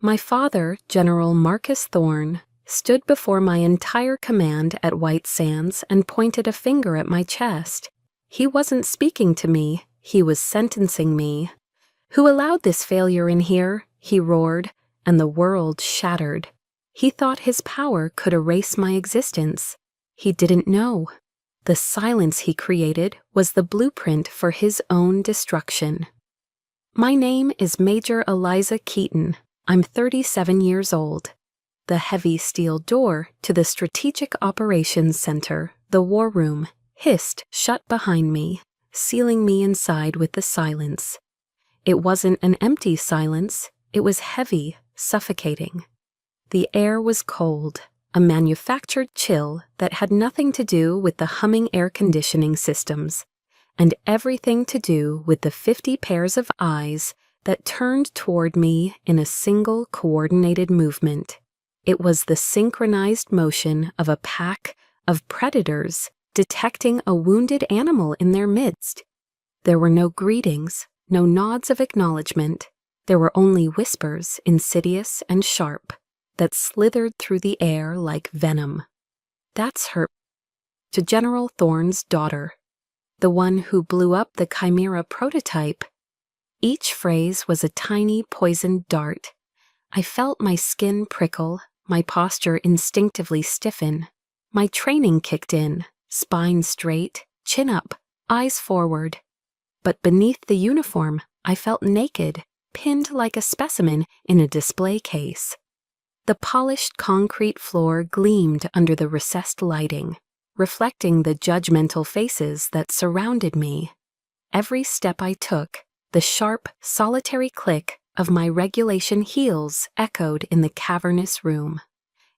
My father, General Marcus Thorne, stood before my entire command at White Sands and pointed a finger at my chest. He wasn't speaking to me, he was sentencing me. "Who allowed this failure in here?" he roared, and the world shattered. He thought his power could erase my existence. He didn't know. The silence he created was the blueprint for his own destruction. My name is Major Eliza Keaton. I'm 37 years old. The heavy steel door to the Strategic Operations Center, the war room, hissed shut behind me, sealing me inside with the silence. It wasn't an empty silence, it was heavy, suffocating. The air was cold, a manufactured chill that had nothing to do with the humming air conditioning systems, and everything to do with the 50 pairs of eyes that turned toward me in a single coordinated movement. It was the synchronized motion of a pack of predators detecting a wounded animal in their midst. There were no greetings, no nods of acknowledgement. There were only whispers, insidious and sharp, that slithered through the air like venom. "That's her." To General Thorne's daughter, the one who blew up the Chimera prototype. Each phrase was a tiny poisoned dart. I felt my skin prickle, my posture instinctively stiffen. My training kicked in, spine straight, chin up, eyes forward. But beneath the uniform, I felt naked, pinned like a specimen in a display case. The polished concrete floor gleamed under the recessed lighting, reflecting the judgmental faces that surrounded me. Every step I took, the sharp, solitary click of my regulation heels echoed in the cavernous room.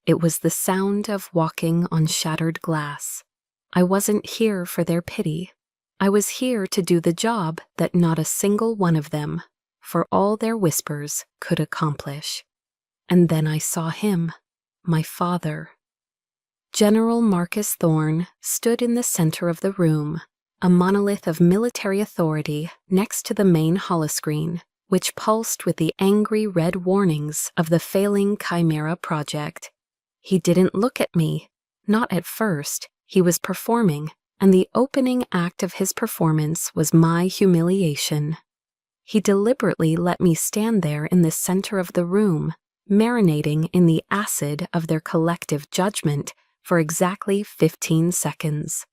It was the sound of walking on shattered glass. I wasn't here for their pity. I was here to do the job that not a single one of them, for all their whispers, could accomplish. And then I saw him, my father. General Marcus Thorne stood in the center of the room, a monolith of military authority next to the main holoscreen, which pulsed with the angry red warnings of the failing Chimera project. He didn't look at me, not at first. He was performing, and the opening act of his performance was my humiliation. He deliberately let me stand there in the center of the room, marinating in the acid of their collective judgment for exactly 15 seconds.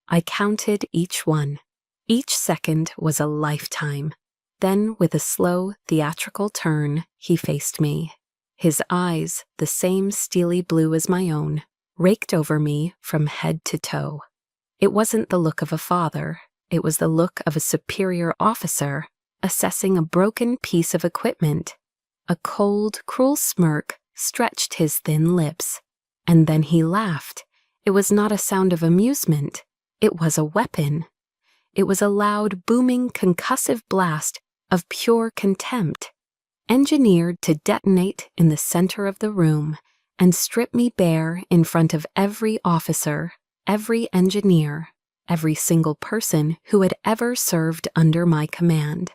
I counted each one. Each second was a lifetime. Then, with a slow, theatrical turn, he faced me. His eyes, the same steely blue as my own, raked over me from head to toe. It wasn't the look of a father. It was the look of a superior officer assessing a broken piece of equipment. A cold, cruel smirk stretched his thin lips. And then he laughed. It was not a sound of amusement. It was a weapon. It was a loud, booming, concussive blast of pure contempt, engineered to detonate in the center of the room and strip me bare in front of every officer, every engineer, every single person who had ever served under my command.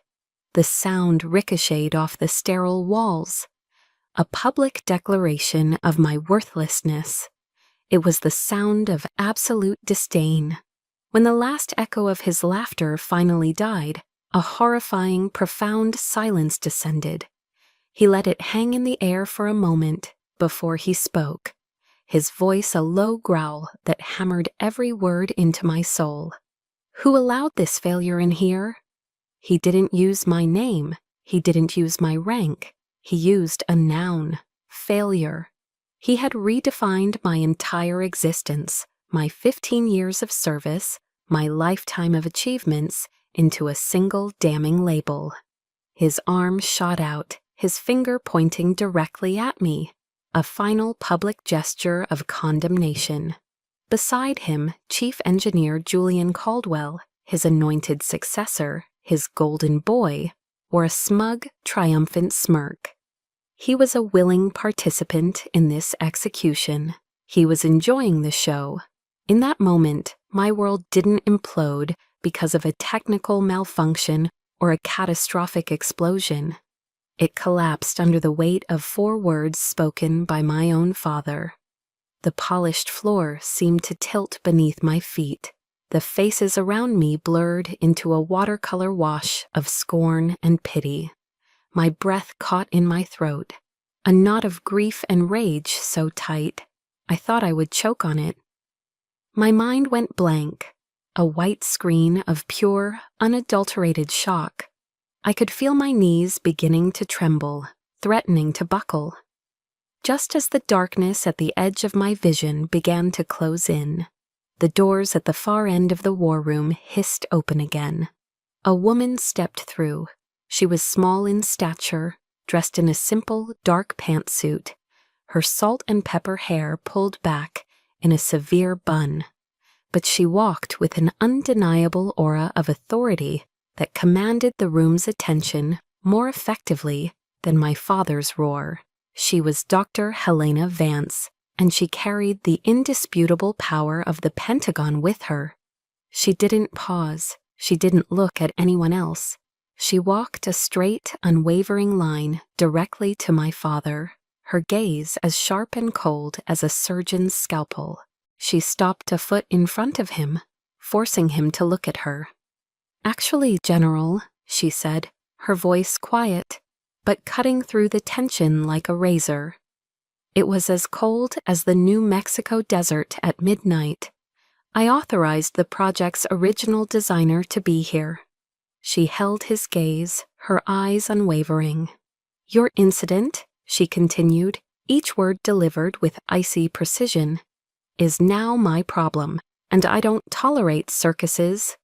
The sound ricocheted off the sterile walls, a public declaration of my worthlessness. It was the sound of absolute disdain. When the last echo of his laughter finally died, a horrifying, profound silence descended. He let it hang in the air for a moment before he spoke, his voice a low growl that hammered every word into my soul. "Who allowed this failure in here?" He didn't use my name. He didn't use my rank. He used a noun, failure. He had redefined my entire existence, my 15 years of service, my lifetime of achievements, into a single damning label. His arm shot out, his finger pointing directly at me, a final public gesture of condemnation. Beside him, Chief Engineer Julian Caldwell, his anointed successor, his golden boy, wore a smug, triumphant smirk. He was a willing participant in this execution. He was enjoying the show. In that moment, my world didn't implode because of a technical malfunction or a catastrophic explosion. It collapsed under the weight of 4 words spoken by my own father. The polished floor seemed to tilt beneath my feet. The faces around me blurred into a watercolor wash of scorn and pity. My breath caught in my throat, a knot of grief and rage so tight, I thought I would choke on it. My mind went blank, a white screen of pure, unadulterated shock. I could feel my knees beginning to tremble, threatening to buckle. Just as the darkness at the edge of my vision began to close in, the doors at the far end of the war room hissed open again. A woman stepped through. She was small in stature, dressed in a simple, dark pantsuit, her salt and pepper hair pulled back in a severe bun. But she walked with an undeniable aura of authority that commanded the room's attention more effectively than my father's roar. She was Dr. Helena Vance, and she carried the indisputable power of the Pentagon with her. She didn't pause. She didn't look at anyone else. She walked a straight, unwavering line directly to my father, her gaze as sharp and cold as a surgeon's scalpel. She stopped a foot in front of him, forcing him to look at her. "Actually, General," she said, her voice quiet, but cutting through the tension like a razor. It was as cold as the New Mexico desert at midnight. "I authorized the project's original designer to be here." She held his gaze, her eyes unwavering. "Your incident," she continued, each word delivered with icy precision, "is now my problem, and I don't tolerate circuses."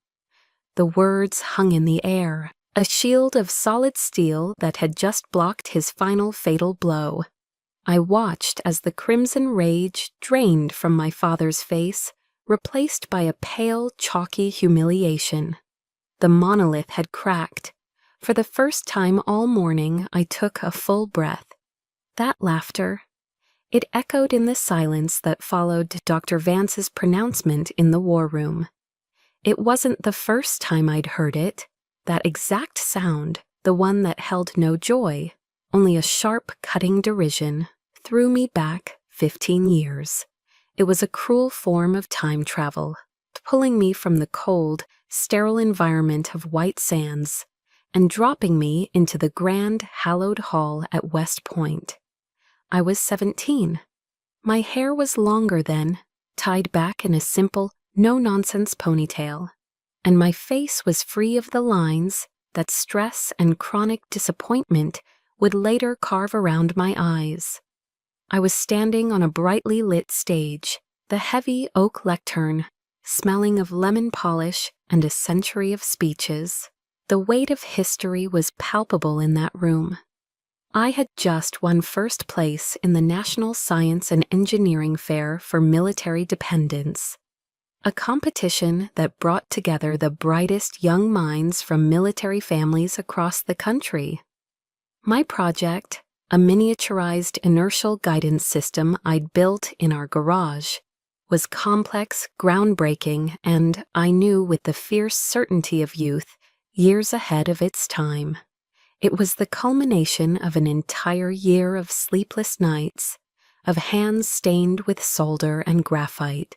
The words hung in the air, a shield of solid steel that had just blocked his final fatal blow. I watched as the crimson rage drained from my father's face, replaced by a pale, chalky humiliation. The monolith had cracked. For the first time all morning, I took a full breath. That laughter, it echoed in the silence that followed Dr. Vance's pronouncement in the war room. It wasn't the first time I'd heard it. That exact sound, the one that held no joy, only a sharp, cutting derision, threw me back 15 years. It was a cruel form of time travel, pulling me from the cold, sterile environment of White Sands and dropping me into the grand, hallowed hall at West Point. I was 17. My hair was longer then, tied back in a simple, no-nonsense ponytail, and my face was free of the lines that stress and chronic disappointment would later carve around my eyes. I was standing on a brightly lit stage, the heavy oak lectern, smelling of lemon polish and a century of speeches. The weight of history was palpable in that room. I had just won first place in the National Science and Engineering Fair for Military Dependents, a competition that brought together the brightest young minds from military families across the country. My project, a miniaturized inertial guidance system I'd built in our garage, was complex, groundbreaking, and, I knew with the fierce certainty of youth, years ahead of its time. It was the culmination of an entire year of sleepless nights, of hands stained with solder and graphite,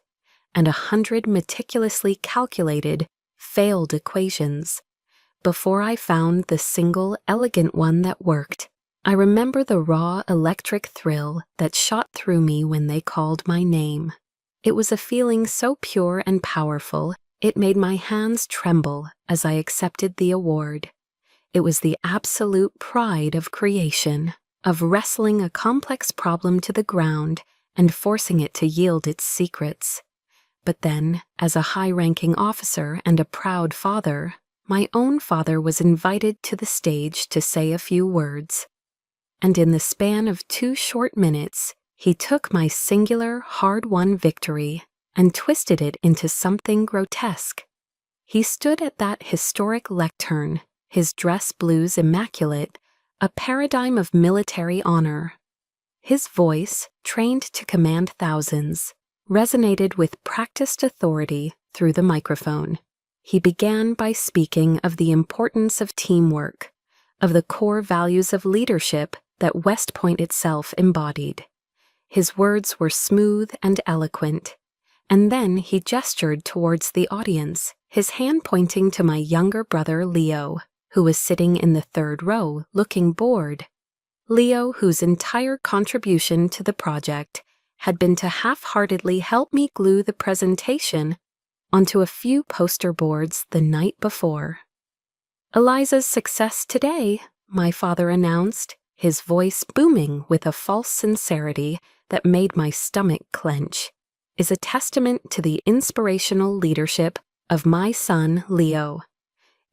and 100 meticulously calculated, failed equations, before I found the single, elegant one that worked. I remember the raw electric thrill that shot through me when they called my name. It was a feeling so pure and powerful, it made my hands tremble as I accepted the award. It was the absolute pride of creation, of wrestling a complex problem to the ground and forcing it to yield its secrets. But then, as a high-ranking officer and a proud father, my own father was invited to the stage to say a few words. And in the span of 2 short minutes, he took my singular, hard-won victory and twisted it into something grotesque. He stood at that historic lectern, his dress blues immaculate, a paradigm of military honor. His voice, trained to command thousands, resonated with practiced authority through the microphone. He began by speaking of the importance of teamwork, of the core values of leadership that West Point itself embodied. His words were smooth and eloquent, and then he gestured towards the audience, his hand pointing to my younger brother Leo, who was sitting in the third row, looking bored. Leo, whose entire contribution to the project had been to half-heartedly help me glue the presentation onto a few poster boards the night before. "Eliza's success today," my father announced, his voice booming with a false sincerity that made my stomach clench, "is a testament to the inspirational leadership of my son, Leo.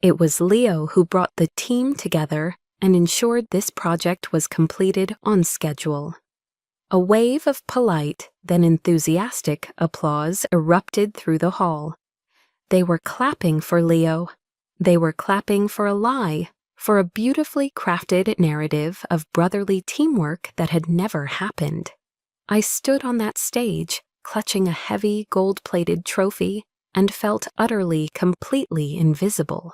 It was Leo who brought the team together and ensured this project was completed on schedule." A wave of polite, then enthusiastic applause erupted through the hall. They were clapping for Leo. They were clapping for a lie, for a beautifully crafted narrative of brotherly teamwork that had never happened. I stood on that stage, clutching a heavy gold-plated trophy, and felt utterly, completely invisible.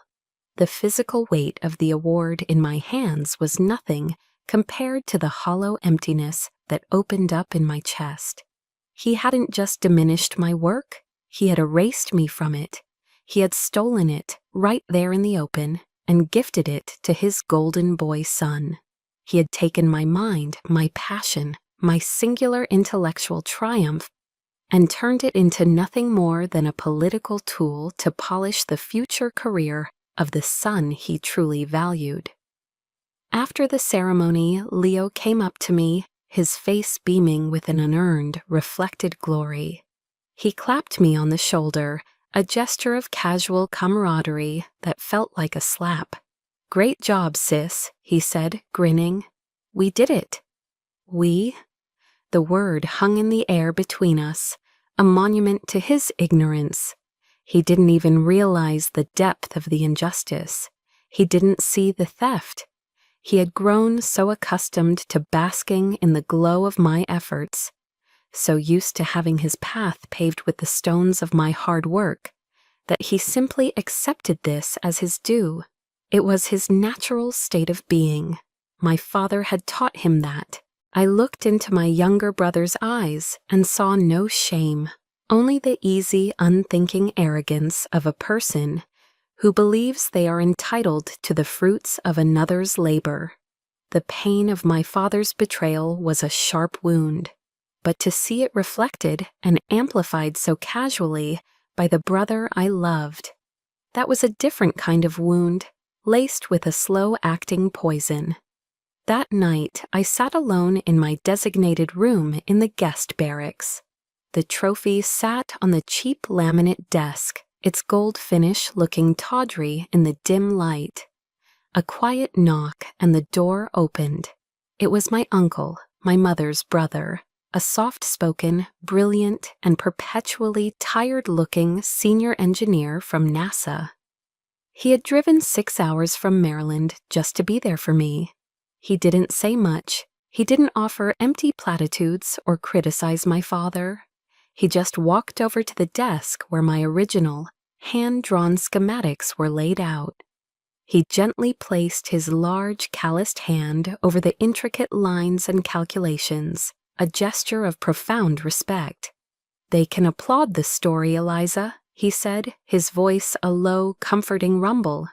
The physical weight of the award in my hands was nothing compared to the hollow emptiness that opened up in my chest. He hadn't just diminished my work, he had erased me from it. He had stolen it right there in the open and gifted it to his golden boy son. He had taken my mind, my passion, my singular intellectual triumph, and turned it into nothing more than a political tool to polish the future career of the son he truly valued. After the ceremony, Leo came up to me, his face beaming with an unearned, reflected glory. He clapped me on the shoulder, a gesture of casual camaraderie that felt like a slap. "Great job, sis," he said, grinning. "We did it." "We?" The word hung in the air between us, a monument to his ignorance. He didn't even realize the depth of the injustice. He didn't see the theft. He had grown so accustomed to basking in the glow of my efforts, so used to having his path paved with the stones of my hard work, that he simply accepted this as his due. It was his natural state of being. My father had taught him that. I looked into my younger brother's eyes and saw no shame, only the easy, unthinking arrogance of a person who believes they are entitled to the fruits of another's labor. The pain of my father's betrayal was a sharp wound, but to see it reflected and amplified so casually by the brother I loved, that was a different kind of wound, laced with a slow-acting poison. That night, I sat alone in my designated room in the guest barracks. The trophy sat on the cheap laminate desk, its gold finish looking tawdry in the dim light. A quiet knock and the door opened. It was my uncle, my mother's brother, a soft-spoken, brilliant, and perpetually tired-looking senior engineer from NASA. He had driven 6 hours from Maryland just to be there for me. He didn't say much. He didn't offer empty platitudes or criticize my father. He just walked over to the desk where my original, hand-drawn schematics were laid out. He gently placed his large, calloused hand over the intricate lines and calculations, a gesture of profound respect. "They can applaud the story, Eliza," he said, his voice a low, comforting rumble.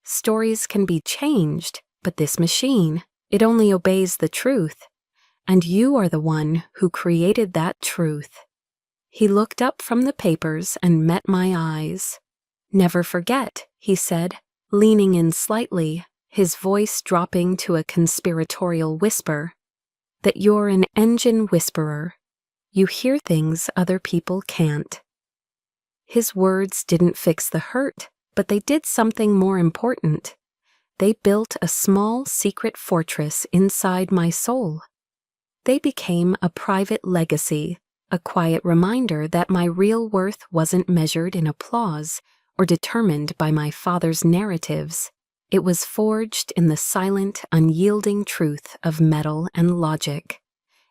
"Stories can be changed, but this machine, it only obeys the truth. And you are the one who created that truth." He looked up from the papers and met my eyes. "Never forget," he said, leaning in slightly, his voice dropping to a conspiratorial whisper, "that you're an engine whisperer. You hear things other people can't." His words didn't fix the hurt, but they did something more important. They built a small, secret fortress inside my soul. They became a private legacy, a quiet reminder that my real worth wasn't measured in applause or determined by my father's narratives. It was forged in the silent, unyielding truth of metal and logic.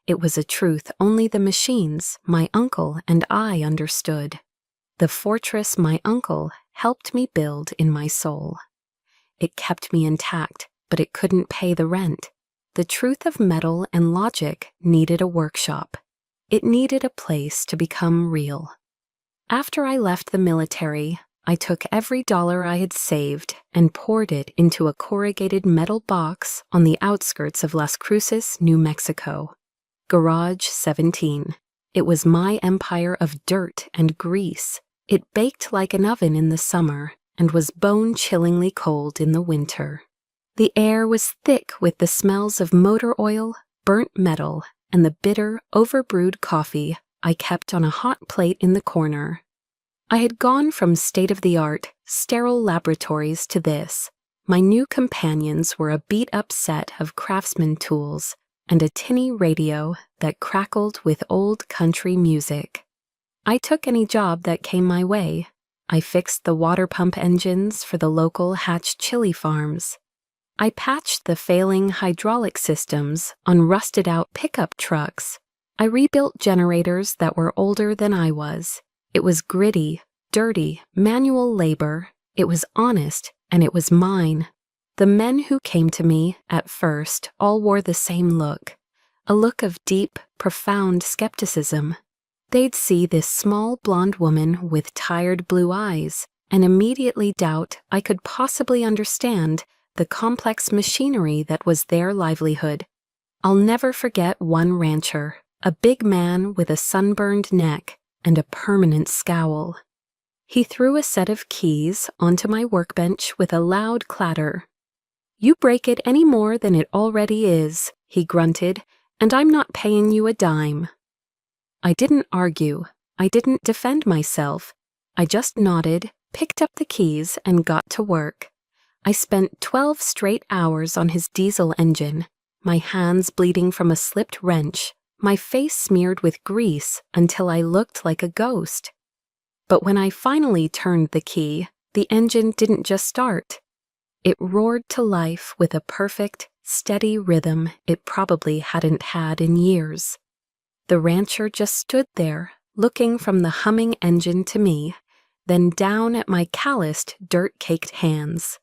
It was a truth only the machines, my uncle, and I understood. The fortress my uncle helped me build in my soul. It kept me intact, but it couldn't pay the rent. The truth of metal and logic needed a workshop. It needed a place to become real. After I left the military, I took every dollar I had saved and poured it into a corrugated metal box on the outskirts of Las Cruces, New Mexico. Garage 17. It was my empire of dirt and grease. It baked like an oven in the summer and was bone-chillingly cold in the winter. The air was thick with the smells of motor oil, burnt metal, and the bitter, overbrewed coffee I kept on a hot plate in the corner. I had gone from state-of-the-art, sterile laboratories to this. My new companions were a beat-up set of craftsman tools and a tinny radio that crackled with old country music. I took any job that came my way. I fixed the water pump engines for the local Hatch chili farms. I patched the failing hydraulic systems on rusted-out pickup trucks. I rebuilt generators that were older than I was. It was gritty, dirty, manual labor. It was honest, and it was mine. The men who came to me, at first, all wore the same look, a look of deep, profound skepticism. They'd see this small blonde woman with tired blue eyes and immediately doubt I could possibly understand the complex machinery that was their livelihood. I'll never forget one rancher, a big man with a sunburned neck and a permanent scowl. He threw a set of keys onto my workbench with a loud clatter. "You break it any more than it already is," he grunted, "and I'm not paying you a dime." I didn't argue. I didn't defend myself. I just nodded, picked up the keys, and got to work. I spent 12 straight hours on his diesel engine, my hands bleeding from a slipped wrench, my face smeared with grease until I looked like a ghost. But when I finally turned the key, the engine didn't just start. It roared to life with a perfect, steady rhythm it probably hadn't had in years. The rancher just stood there, looking from the humming engine to me, then down at my calloused, dirt-caked hands.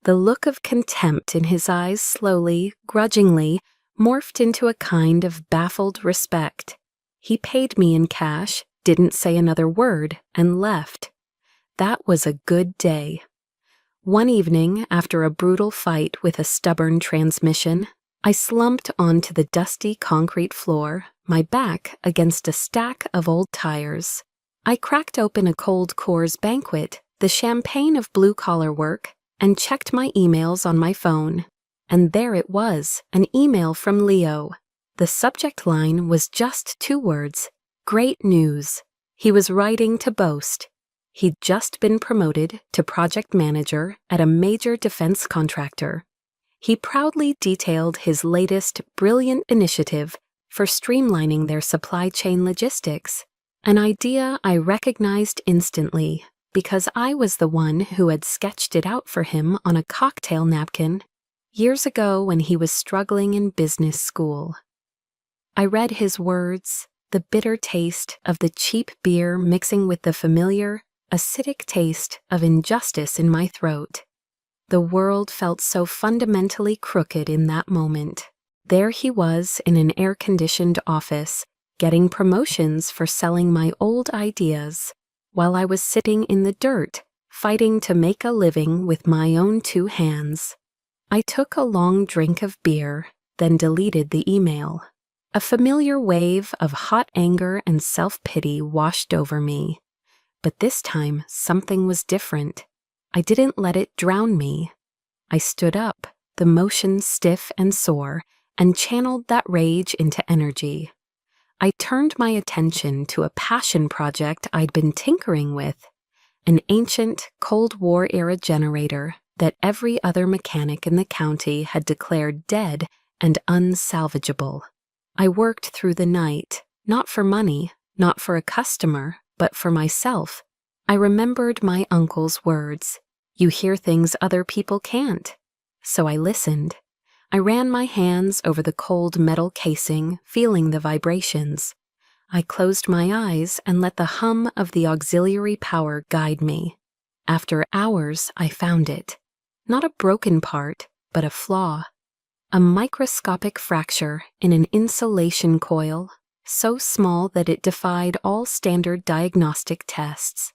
The look of contempt in his eyes slowly, grudgingly, morphed into a kind of baffled respect. He paid me in cash, didn't say another word, and left. That was a good day. One evening, after a brutal fight with a stubborn transmission, I slumped onto the dusty concrete floor, my back against a stack of old tires. I cracked open a Cold Coors Banquet, the champagne of blue-collar work, and checked my emails on my phone. And there it was, an email from Leo. The subject line was just 2 words, "Great news." He was writing to boast. He'd just been promoted to project manager at a major defense contractor. He proudly detailed his latest brilliant initiative for streamlining their supply chain logistics, an idea I recognized instantly because I was the one who had sketched it out for him on a cocktail napkin years ago when he was struggling in business school. I read his words, the bitter taste of the cheap beer mixing with the familiar, acidic taste of injustice in my throat. The world felt so fundamentally crooked in that moment. There he was in an air-conditioned office, getting promotions for selling my old ideas, while I was sitting in the dirt, fighting to make a living with my own 2 hands. I took a long drink of beer, then deleted the email. A familiar wave of hot anger and self-pity washed over me. But this time, something was different. I didn't let it drown me. I stood up, the motion stiff and sore, and channeled that rage into energy. I turned my attention to a passion project I'd been tinkering with, an ancient Cold War-era generator that every other mechanic in the county had declared dead and unsalvageable. I worked through the night, not for money, not for a customer, but for myself. I remembered my uncle's words, "You hear things other people can't." So I listened. I ran my hands over the cold metal casing, feeling the vibrations. I closed my eyes and let the hum of the auxiliary power guide me. After hours, I found it. Not a broken part, but a flaw. A microscopic fracture in an insulation coil, so small that it defied all standard diagnostic tests.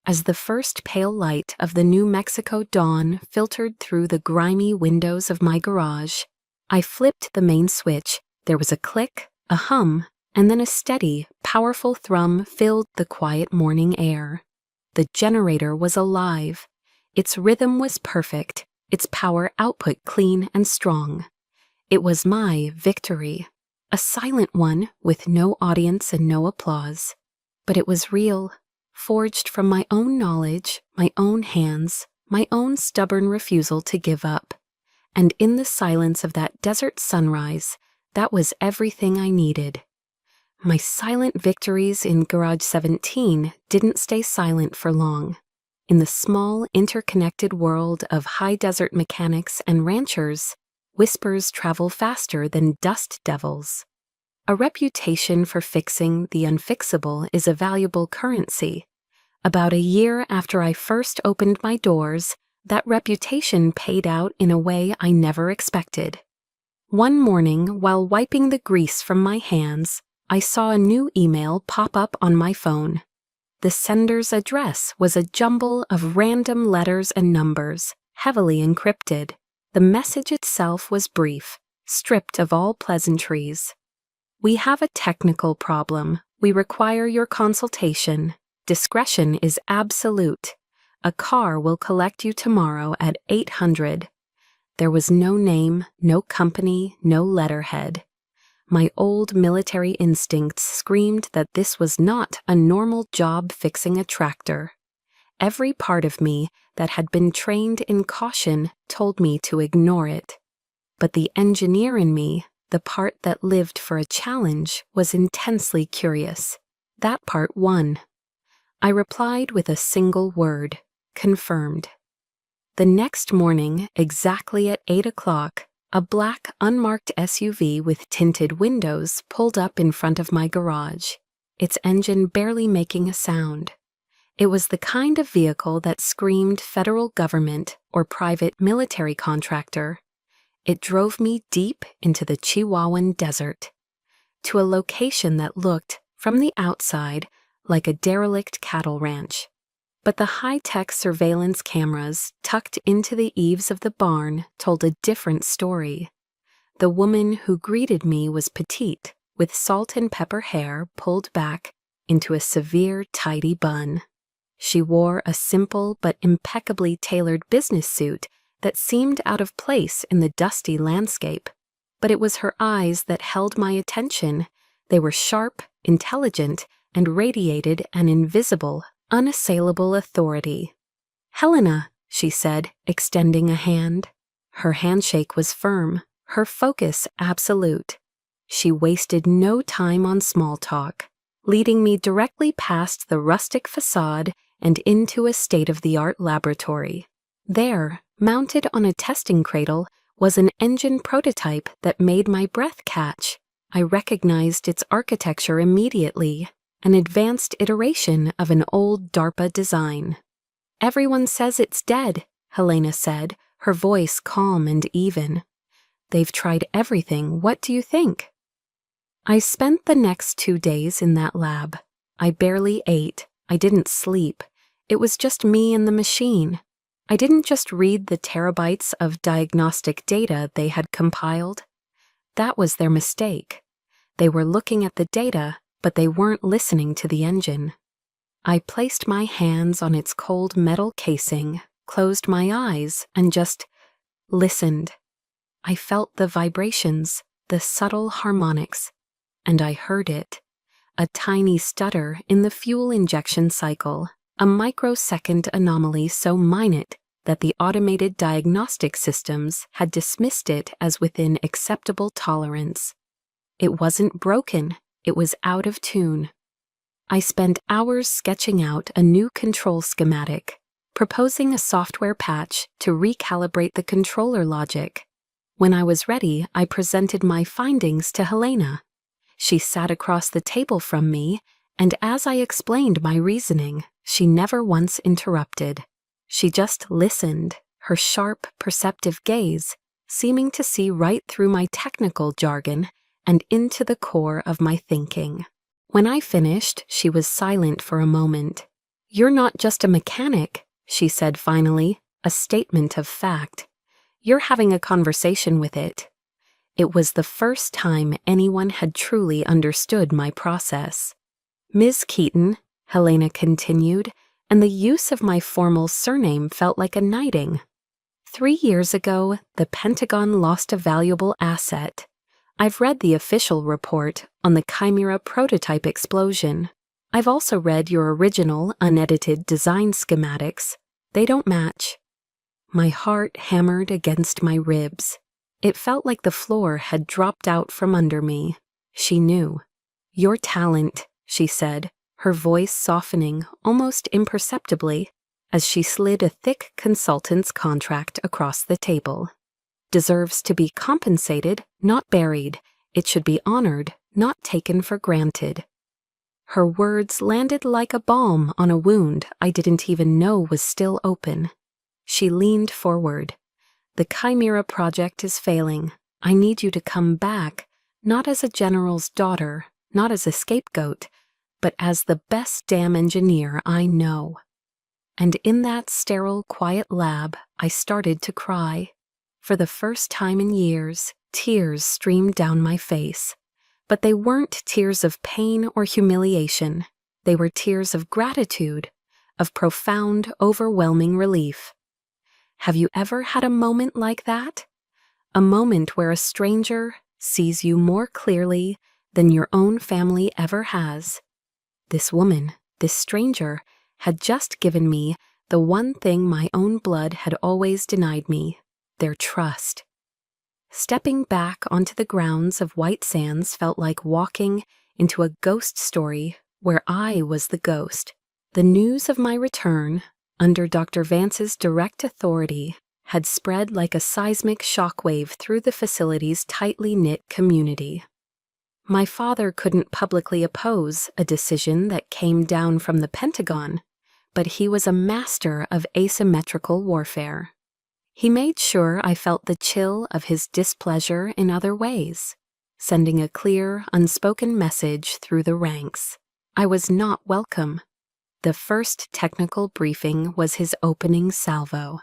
As the first pale light of the New Mexico dawn filtered through the grimy windows of my garage, I flipped the main switch. There was a click, a hum, and then a steady, powerful thrum filled the quiet morning air. The generator was alive. Its rhythm was perfect, its power output clean and strong. It was my victory, a silent one with no audience and no applause. But it was real, forged from my own knowledge, my own hands, my own stubborn refusal to give up. And in the silence of that desert sunrise, that was everything I needed. My silent victories in Garage 17 didn't stay silent for long. In the small, interconnected world of high desert mechanics and ranchers, whispers travel faster than dust devils. A reputation for fixing the unfixable is a valuable currency. About a year after I first opened my doors, that reputation paid out in a way I never expected. One morning, while wiping the grease from my hands, I saw a new email pop up on my phone. The sender's address was a jumble of random letters and numbers, heavily encrypted. The message itself was brief, stripped of all pleasantries. "We have a technical problem. We require your consultation. Discretion is absolute. A car will collect you tomorrow at 800. There was no name, no company, no letterhead. My old military instincts screamed that this was not a normal job fixing a tractor. Every part of me that had been trained in caution told me to ignore it. But the engineer in me, the part that lived for a challenge, was intensely curious. That part won. I replied with a single word: confirmed. The next morning, exactly at 8 o'clock, a black, unmarked SUV with tinted windows pulled up in front of my garage, its engine barely making a sound. It was the kind of vehicle that screamed federal government or private military contractor. It drove me deep into the Chihuahuan desert, to a location that looked, from the outside, like a derelict cattle ranch. But the high-tech surveillance cameras tucked into the eaves of the barn told a different story. The woman who greeted me was petite, with salt and pepper hair pulled back into a severe, tidy bun. She wore a simple but impeccably tailored business suit that seemed out of place in the dusty landscape. But it was her eyes that held my attention. They were sharp, intelligent, and radiated an invisible, unassailable authority. "Helena," she said, extending a hand. Her handshake was firm, her focus absolute. She wasted no time on small talk, leading me directly past the rustic facade and into a state-of-the-art laboratory. There, mounted on a testing cradle, was an engine prototype that made my breath catch. I recognized its architecture immediately, an advanced iteration of an old DARPA design. "Everyone says it's dead," Helena said, her voice calm and even. "They've tried everything. What do you think?" I spent the next 2 days in that lab. I barely ate. I didn't sleep. It was just me and the machine. I didn't just read the terabytes of diagnostic data they had compiled. That was their mistake. They were looking at the data, but they weren't listening to the engine. I placed my hands on its cold metal casing, closed my eyes, and just listened. I felt the vibrations, the subtle harmonics, and I heard it. A tiny stutter in the fuel injection cycle, a microsecond anomaly so minute that the automated diagnostic systems had dismissed it as within acceptable tolerance. It wasn't broken, it was out of tune. I spent hours sketching out a new control schematic, proposing a software patch to recalibrate the controller logic. When I was ready, I presented my findings to Helena. She sat across the table from me, and as I explained my reasoning, she never once interrupted. She just listened, her sharp, perceptive gaze seeming to see right through my technical jargon and into the core of my thinking. When I finished, she was silent for a moment. "You're not just a mechanic," she said finally, a statement of fact. "You're having a conversation with it." It was the first time anyone had truly understood my process. "Ms. Keaton," Helena continued, and the use of my formal surname felt like a knighting. "3 years ago, the Pentagon lost a valuable asset. I've read the official report on the Chimera prototype explosion. I've also read your original, unedited design schematics. They don't match." My heart hammered against my ribs. It felt like the floor had dropped out from under me. She knew. "Your talent," she said, her voice softening almost imperceptibly as she slid a thick consultant's contract across the table, "deserves to be compensated, not buried. It should be honored, not taken for granted." Her words landed like a balm on a wound I didn't even know was still open. She leaned forward. "The Chimera project is failing. I need you to come back, not as a general's daughter, not as a scapegoat, but as the best damn engineer I know." And in that sterile, quiet lab, I started to cry. For the first time in years, tears streamed down my face. But they weren't tears of pain or humiliation. They were tears of gratitude, of profound, overwhelming relief. Have you ever had a moment like that? A moment where a stranger sees you more clearly than your own family ever has? This woman, this stranger, had just given me the one thing my own blood had always denied me, their trust. Stepping back onto the grounds of White Sands felt like walking into a ghost story where I was the ghost. The news of my return, under Dr. Vance's direct authority, had spread like a seismic shockwave through the facility's tightly knit community. My father couldn't publicly oppose a decision that came down from the Pentagon, but he was a master of asymmetrical warfare. He made sure I felt the chill of his displeasure in other ways, sending a clear, unspoken message through the ranks. I was not welcome. The first technical briefing was his opening salvo.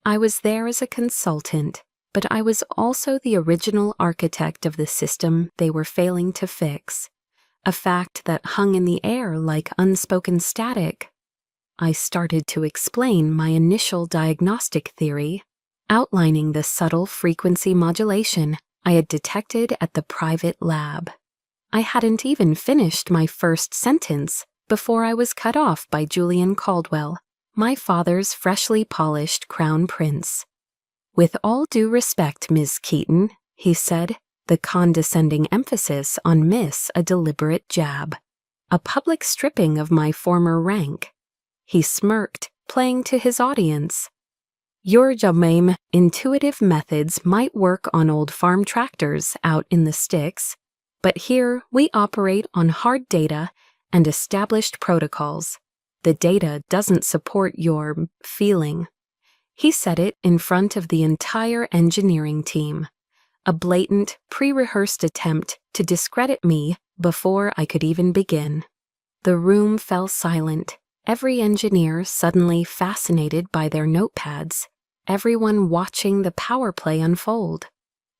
I was there as a consultant, but I was also the original architect of the system they were failing to fix, a fact that hung in the air like unspoken static. I started to explain my initial diagnostic theory, outlining the subtle frequency modulation I had detected at the private lab. I hadn't even finished my first sentence before I was cut off by Julian Caldwell, my father's freshly polished crown prince. "With all due respect, Ms. Keaton," he said, the condescending emphasis on Miss a deliberate jab. "A public stripping of my former rank." He smirked, playing to his audience. "Your Jamame intuitive methods might work on old farm tractors out in the sticks, but here we operate on hard data and established protocols. The data doesn't support your feeling." He said it in front of the entire engineering team, a blatant, pre-rehearsed attempt to discredit me before I could even begin. The room fell silent, every engineer suddenly fascinated by their notepads, everyone watching the power play unfold.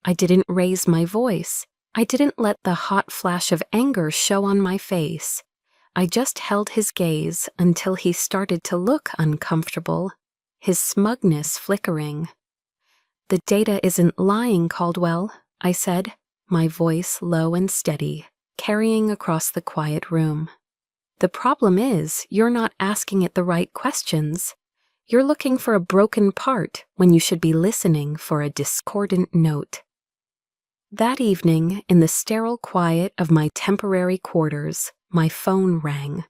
I didn't raise my voice. I didn't let the hot flash of anger show on my face. I just held his gaze until he started to look uncomfortable, his smugness flickering. "The data isn't lying, Caldwell," I said, my voice low and steady, carrying across the quiet room. "The problem is you're not asking it the right questions. You're looking for a broken part when you should be listening for a discordant note." That evening, in the sterile quiet of my temporary quarters, my phone rang.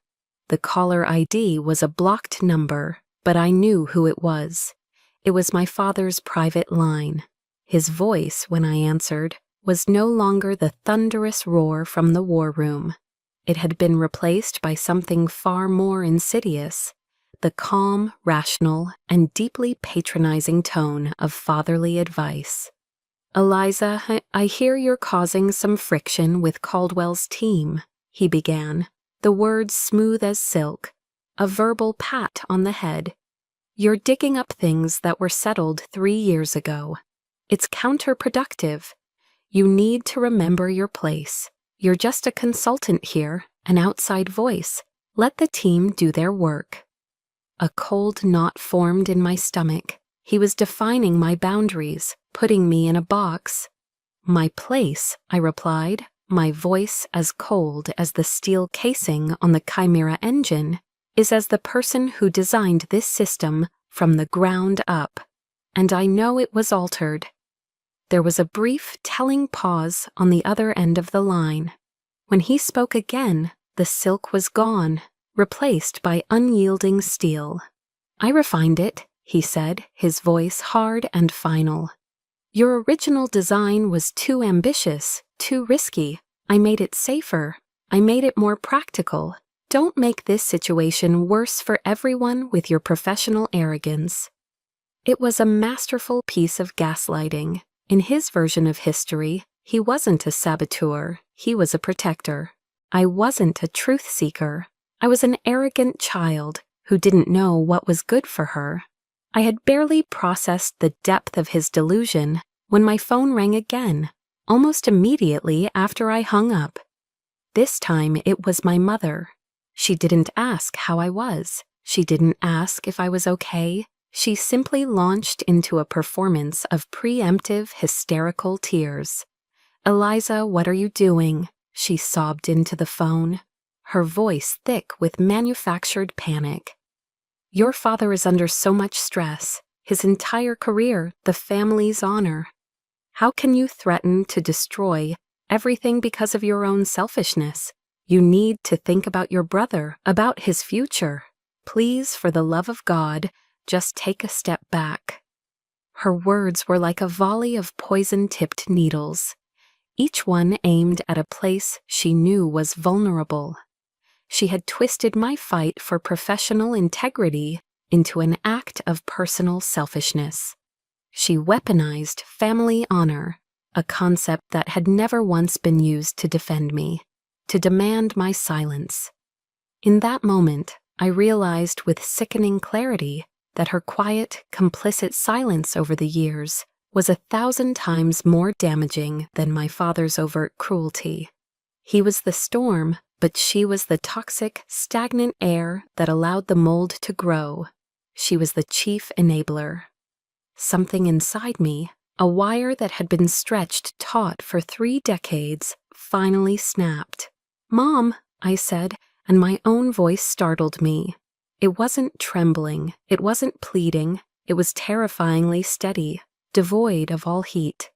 The caller ID was a blocked number, but I knew who it was. It was my father's private line. His voice, when I answered, was no longer the thunderous roar from the war room. It had been replaced by something far more insidious, the calm, rational, and deeply patronizing tone of fatherly advice. Eliza, I hear you're causing some friction with Caldwell's team, he began, the words smooth as silk, a verbal pat on the head. You're digging up things that were settled 3 years ago. It's counterproductive. You need to remember your place. You're just a consultant here, an outside voice. Let the team do their work. A cold knot formed in my stomach. He was defining my boundaries, putting me in a box. My place, I replied, my voice as cold as the steel casing on the Chimera engine, is as the person who designed this system from the ground up, and I know it was altered. There was a brief, telling pause on the other end of the line. When he spoke again, the silk was gone, replaced by unyielding steel. I refined it, he said, his voice hard and final. Your original design was too ambitious, too risky. I made it safer. I made it more practical. Don't make this situation worse for everyone with your professional arrogance. It was a masterful piece of gaslighting. In his version of history, he wasn't a saboteur, he was a protector. I wasn't a truth seeker. I was an arrogant child who didn't know what was good for her. I had barely processed the depth of his delusion when my phone rang again, almost immediately after I hung up. This time it was my mother. She didn't ask how I was. She didn't ask if I was okay. She simply launched into a performance of preemptive, hysterical tears. "Eliza, what are you doing?" she sobbed into the phone, her voice thick with manufactured panic. "Your father is under so much stress, his entire career, the family's honor. How can you threaten to destroy everything because of your own selfishness? You need to think about your brother, about his future. Please, for the love of God, just take a step back." Her words were like a volley of poison-tipped needles, each one aimed at a place she knew was vulnerable. She had twisted my fight for professional integrity into an act of personal selfishness. She weaponized family honor, a concept that had never once been used to defend me, to demand my silence. In that moment, I realized with sickening clarity that her quiet, complicit silence over the years was 1,000 times more damaging than my father's overt cruelty. He was the storm, but she was the toxic, stagnant air that allowed the mold to grow. She was the chief enabler. Something inside me, a wire that had been stretched taut for 3 decades, finally snapped. "Mom," I said, and my own voice startled me. It wasn't trembling, it wasn't pleading, it was terrifyingly steady, devoid of all heat.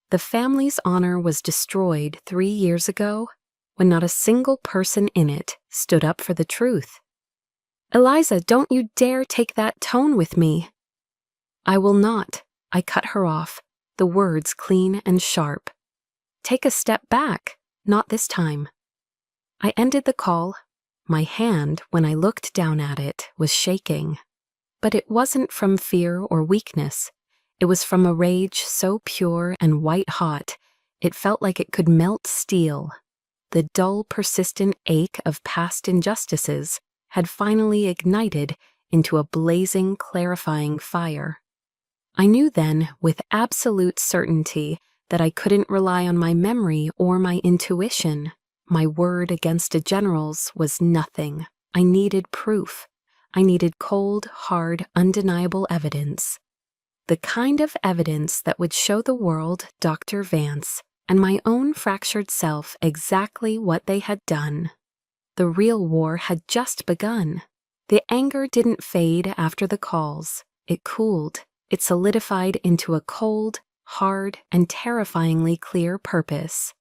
The family's honor was destroyed 3 years ago when not a single person in it stood up for the truth. "Eliza, don't you dare take that tone with me." "I will not," I cut her off, the words clean and sharp. "Take a step back, not this time." I ended the call. My hand, when I looked down at it, was shaking. But it wasn't from fear or weakness. It was from a rage so pure and white-hot, it felt like it could melt steel. The dull, persistent ache of past injustices had finally ignited into a blazing, clarifying fire. I knew then, with absolute certainty, that I couldn't rely on my memory or my intuition. My word against a general's was nothing. I needed proof. I needed cold, hard, undeniable evidence. The kind of evidence that would show the world, Dr. Vance, and my own fractured self exactly what they had done. The real war had just begun. The anger didn't fade after the calls. It cooled. It solidified into a cold, hard, and terrifyingly clear purpose.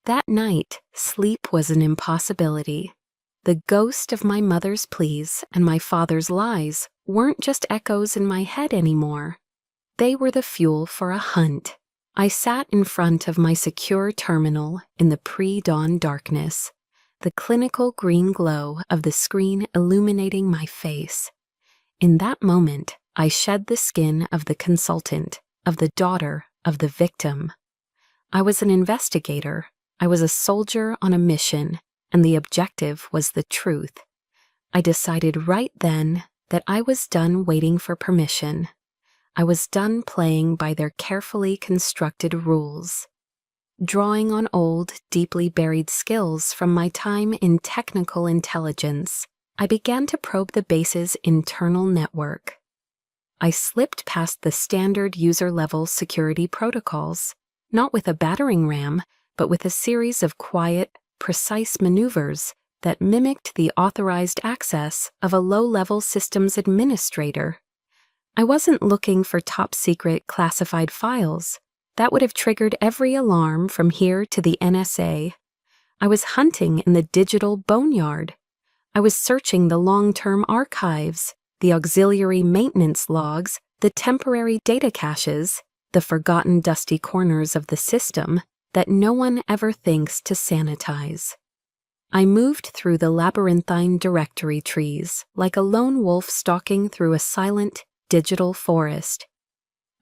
That night, sleep was an impossibility. The ghost of my mother's pleas and my father's lies weren't just echoes in my head anymore. They were the fuel for a hunt. I sat in front of my secure terminal in the pre-dawn darkness, the clinical green glow of the screen illuminating my face. In that moment, I shed the skin of the consultant, of the daughter, of the victim. I was an investigator. I was a soldier on a mission, and the objective was the truth. I decided right then that I was done waiting for permission. I was done playing by their carefully constructed rules. Drawing on old, deeply buried skills from my time in technical intelligence, I began to probe the base's internal network. I slipped past the standard user-level security protocols, not with a battering ram, but with a series of quiet, precise maneuvers that mimicked the authorized access of a low-level systems administrator. I wasn't looking for top-secret classified files. That would have triggered every alarm from here to the NSA. I was hunting in the digital boneyard. I was searching the long-term archives, the auxiliary maintenance logs, the temporary data caches, the forgotten dusty corners of the system that no one ever thinks to sanitize. I moved through the labyrinthine directory trees like a lone wolf stalking through a silent, digital forest.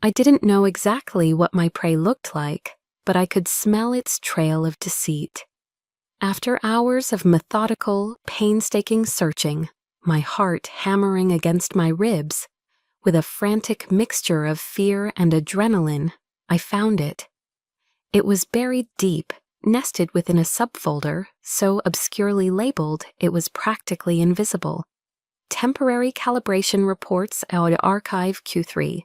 I didn't know exactly what my prey looked like, but I could smell its trail of deceit. After hours of methodical, painstaking searching, my heart hammering against my ribs, with a frantic mixture of fear and adrenaline, I found it. It was buried deep, nested within a subfolder, so obscurely labeled it was practically invisible. Temporary calibration reports out Archive Q3.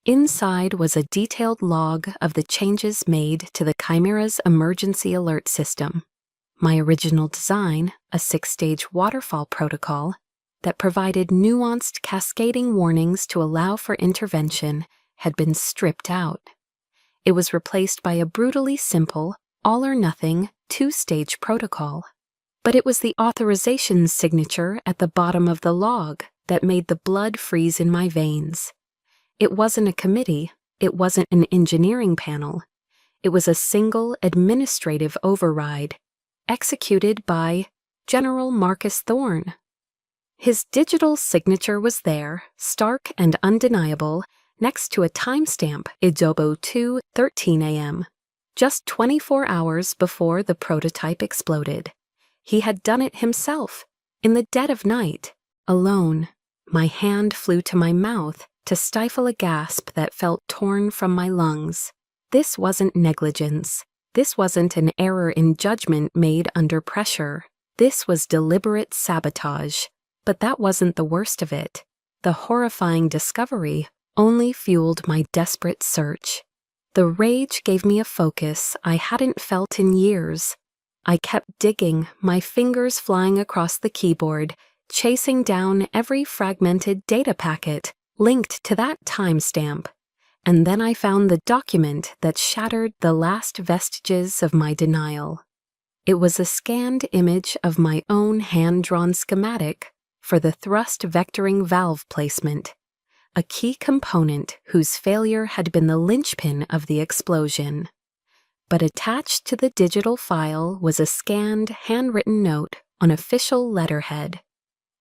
Inside was a detailed log of the changes made to the Chimera's emergency alert system. My original design, a 6-stage waterfall protocol that provided nuanced cascading warnings to allow for intervention, had been stripped out. It was replaced by a brutally simple, all-or-nothing, 2-stage protocol. But it was the authorization signature at the bottom of the log that made the blood freeze in my veins. It wasn't a committee, it wasn't an engineering panel. It was a single administrative override, executed by General Marcus Thorne. His digital signature was there, stark and undeniable, next to a timestamp, Ijobo 2:13 a.m., just 24 hours before the prototype exploded. He had done it himself, in the dead of night, alone. My hand flew to my mouth to stifle a gasp that felt torn from my lungs. This wasn't negligence. This wasn't an error in judgment made under pressure. This was deliberate sabotage. But that wasn't the worst of it. The horrifying discovery only fueled my desperate search. The rage gave me a focus I hadn't felt in years. I kept digging, my fingers flying across the keyboard, chasing down every fragmented data packet linked to that timestamp, and then I found the document that shattered the last vestiges of my denial. It was a scanned image of my own hand-drawn schematic for the thrust vectoring valve placement, a key component whose failure had been the linchpin of the explosion. But attached to the digital file was a scanned, handwritten note on official letterhead.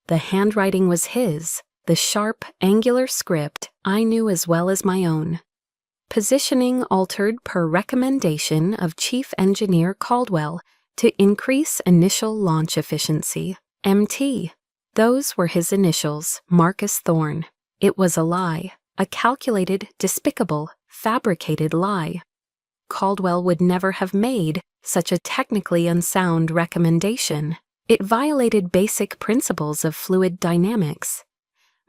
The handwriting was his, the sharp, angular script I knew as well as my own. Positioning altered per recommendation of Chief Engineer Caldwell to increase initial launch efficiency, MT. Those were his initials, Marcus Thorne. It was a lie, a calculated, despicable, fabricated lie. Caldwell would never have made such a technically unsound recommendation. It violated basic principles of fluid dynamics.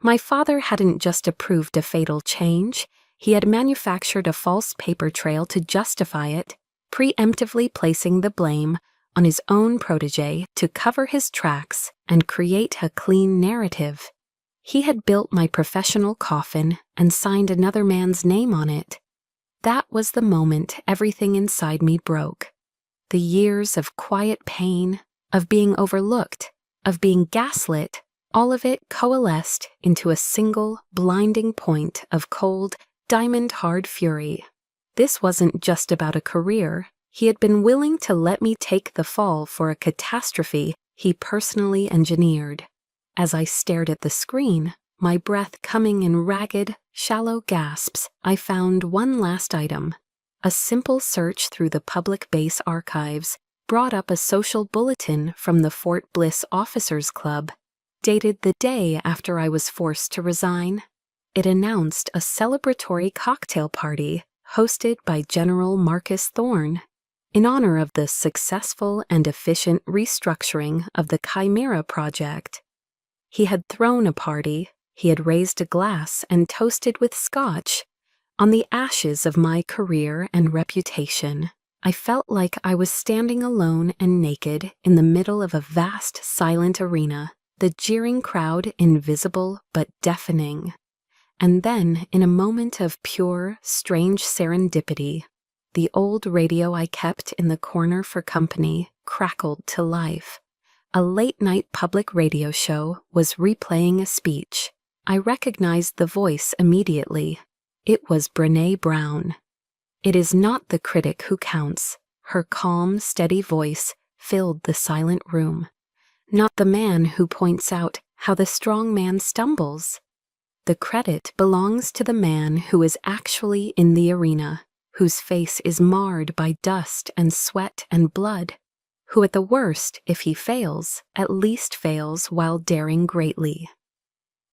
My father hadn't just approved a fatal change, he had manufactured a false paper trail to justify it, preemptively placing the blame on his own protege to cover his tracks and create a clean narrative. He had built my professional coffin and signed another man's name on it. That was the moment everything inside me broke. The years of quiet pain, of being overlooked, of being gaslit, all of it coalesced into a single, blinding point of cold, diamond-hard fury. This wasn't just about a career. He had been willing to let me take the fall for a catastrophe he personally engineered. As I stared at the screen, My breath coming in ragged, shallow gasps. I found one last item. A simple search through the public base archives brought up a social bulletin from the Fort Bliss Officers Club, dated the day after I was forced to resign. It announced a celebratory cocktail party hosted by General Marcus Thorne in honor of the successful and efficient restructuring of the Chimera project. He had thrown a party, he had raised a glass and toasted with scotch on the ashes of my career and reputation. I felt like I was standing alone and naked in the middle of a vast, silent arena, the jeering crowd invisible but deafening. And then, in a moment of pure, strange serendipity, the old radio I kept in the corner for company crackled to life. A late-night public radio show was replaying a speech. I recognized the voice immediately. It was Brené Brown. It is not the critic who counts. Her calm, steady voice filled the silent room. Not the man who points out how the strong man stumbles. The credit belongs to the man who is actually in the arena, whose face is marred by dust and sweat and blood, who at the worst, if he fails, at least fails while daring greatly.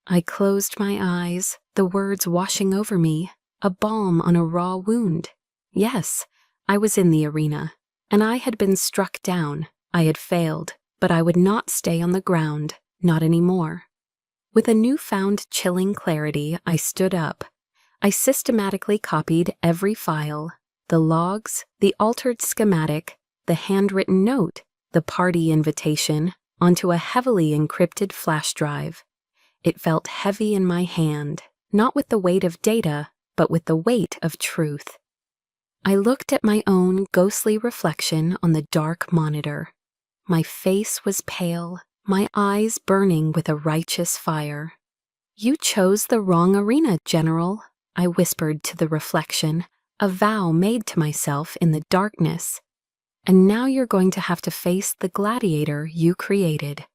I closed my eyes, the words washing over me, a balm on a raw wound. Yes, I was in the arena, and I had been struck down. I had failed, but I would not stay on the ground, not anymore. With a newfound chilling clarity, I stood up. I systematically copied every file, the logs, the altered schematic, the handwritten note, the party invitation, onto a heavily encrypted flash drive. It felt heavy in my hand, not with the weight of data, but with the weight of truth. I looked at my own ghostly reflection on the dark monitor. My face was pale, my eyes burning with a righteous fire. "You chose the wrong arena, General," I whispered to the reflection, a vow made to myself in the darkness. "And now you're going to have to face the gladiator you created."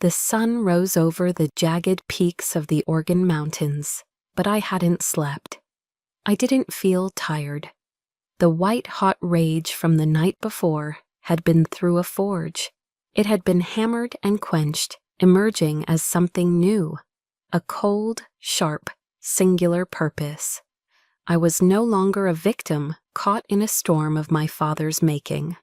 The sun rose over the jagged peaks of the Organ Mountains, but I hadn't slept. I didn't feel tired. The white-hot rage from the night before had been through a forge. It had been hammered and quenched, emerging as something new, a cold, sharp, singular purpose. I was no longer a victim caught in a storm of my father's making.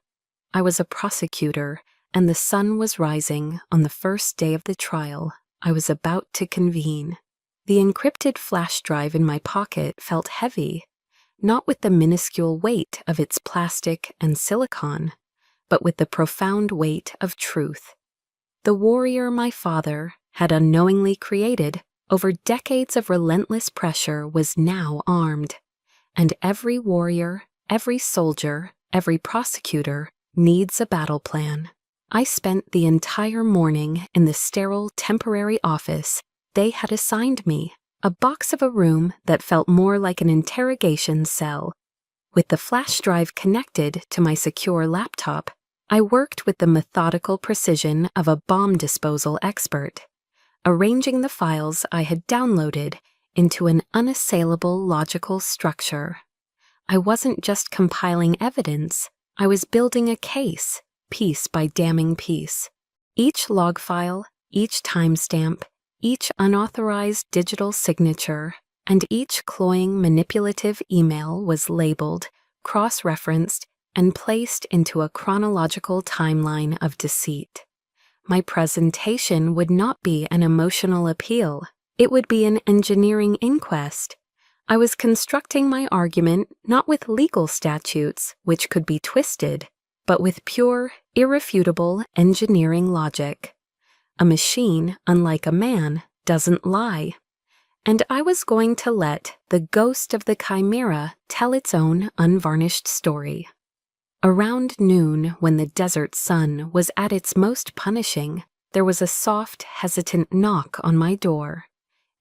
I was a prosecutor, and the sun was rising on the first day of the trial I was about to convene. The encrypted flash drive in my pocket felt heavy, not with the minuscule weight of its plastic and silicon, but with the profound weight of truth. The warrior my father had unknowingly created over decades of relentless pressure was now armed, and every warrior, every soldier, every prosecutor needs a battle plan. I spent the entire morning in the sterile temporary office they had assigned me, a box of a room that felt more like an interrogation cell. With the flash drive connected to my secure laptop, I worked with the methodical precision of a bomb disposal expert, arranging the files I had downloaded into an unassailable logical structure. I wasn't just compiling evidence, I was building a case, piece by damning piece. Each log file, each timestamp, each unauthorized digital signature, and each cloying manipulative email was labeled, cross-referenced, and placed into a chronological timeline of deceit. My presentation would not be an emotional appeal. It would be an engineering inquest. I was constructing my argument not with legal statutes, which could be twisted, but with pure, irrefutable engineering logic. A machine, unlike a man, doesn't lie. And I was going to let the ghost of the chimera tell its own unvarnished story. Around noon, when the desert sun was at its most punishing, there was a soft, hesitant knock on my door.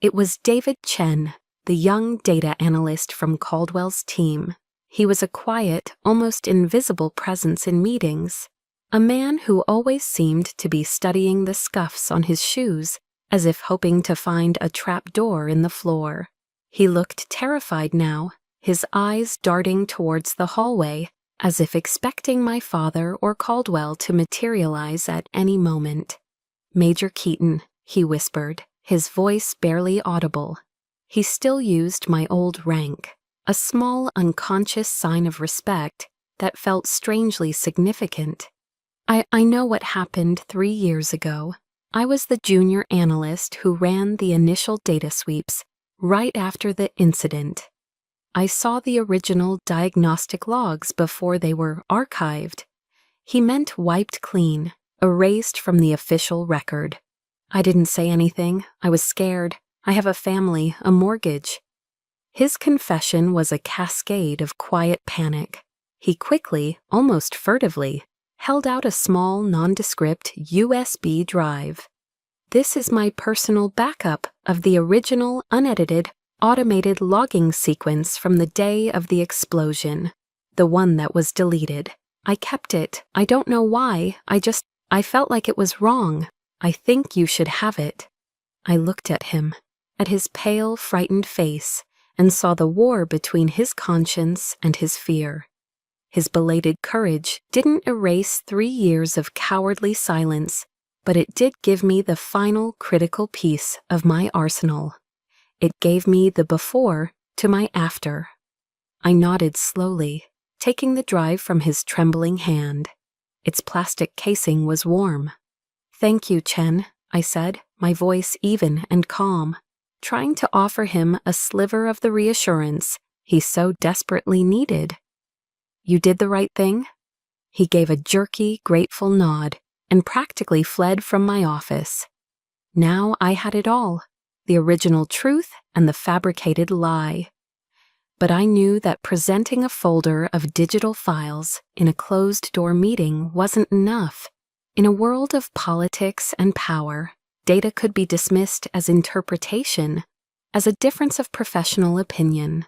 It was David Chen, the young data analyst from Caldwell's team. He was a quiet, almost invisible presence in meetings, a man who always seemed to be studying the scuffs on his shoes as if hoping to find a trap door in the floor. He looked terrified now, his eyes darting towards the hallway, as if expecting my father or Caldwell to materialize at any moment. "Major Keaton," he whispered, his voice barely audible. He still used my old rank, a small unconscious sign of respect that felt strangely significant. I know what happened 3 years ago. I was the junior analyst who ran the initial data sweeps right after the incident. I saw the original diagnostic logs before they were archived. He meant wiped clean, erased from the official record. I didn't say anything. I was scared. I have a family, a mortgage. His confession was a cascade of quiet panic. He quickly, almost furtively, held out a small, nondescript USB drive. "This is my personal backup of the original, unedited, automated logging sequence from the day of the explosion. The one that was deleted. I kept it. I don't know why. I felt like it was wrong. I think you should have it." I looked at him, at his pale, frightened face, and saw the war between his conscience and his fear. His belated courage didn't erase 3 years of cowardly silence, but it did give me the final critical piece of my arsenal. It gave me the before to my after. I nodded slowly, taking the drive from his trembling hand. Its plastic casing was warm. "Thank you, Chen," I said, my voice even and calm, trying to offer him a sliver of the reassurance he so desperately needed. "You did the right thing?" He gave a jerky, grateful nod and practically fled from my office. Now I had it all, the original truth and the fabricated lie. But I knew that presenting a folder of digital files in a closed-door meeting wasn't enough. In a world of politics and power, data could be dismissed as interpretation, as a difference of professional opinion.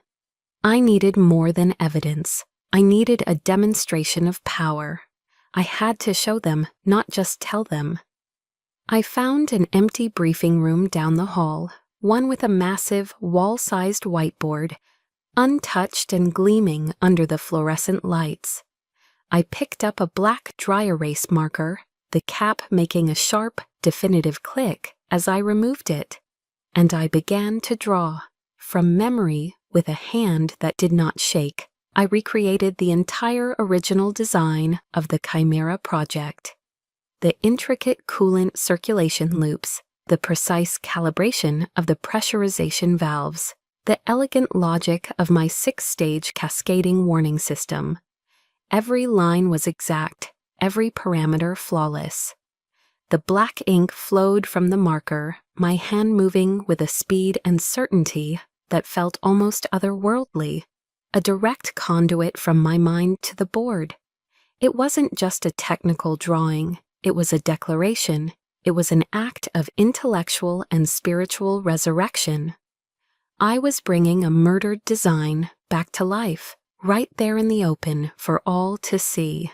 I needed more than evidence. I needed a demonstration of power. I had to show them, not just tell them. I found an empty briefing room down the hall, one with a massive, wall-sized whiteboard, untouched and gleaming under the fluorescent lights. I picked up a black dry erase marker, the cap making a sharp, definitive click as I removed it, and I began to draw. From memory, with a hand that did not shake, I recreated the entire original design of the Chimera project. The intricate coolant circulation loops, the precise calibration of the pressurization valves, the elegant logic of my 6-stage cascading warning system. Every line was exact, every parameter flawless. The black ink flowed from the marker, my hand moving with a speed and certainty that felt almost otherworldly, a direct conduit from my mind to the board. It wasn't just a technical drawing, it was a declaration. It was an act of intellectual and spiritual resurrection. I was bringing a murdered design back to life, right there in the open for all to see.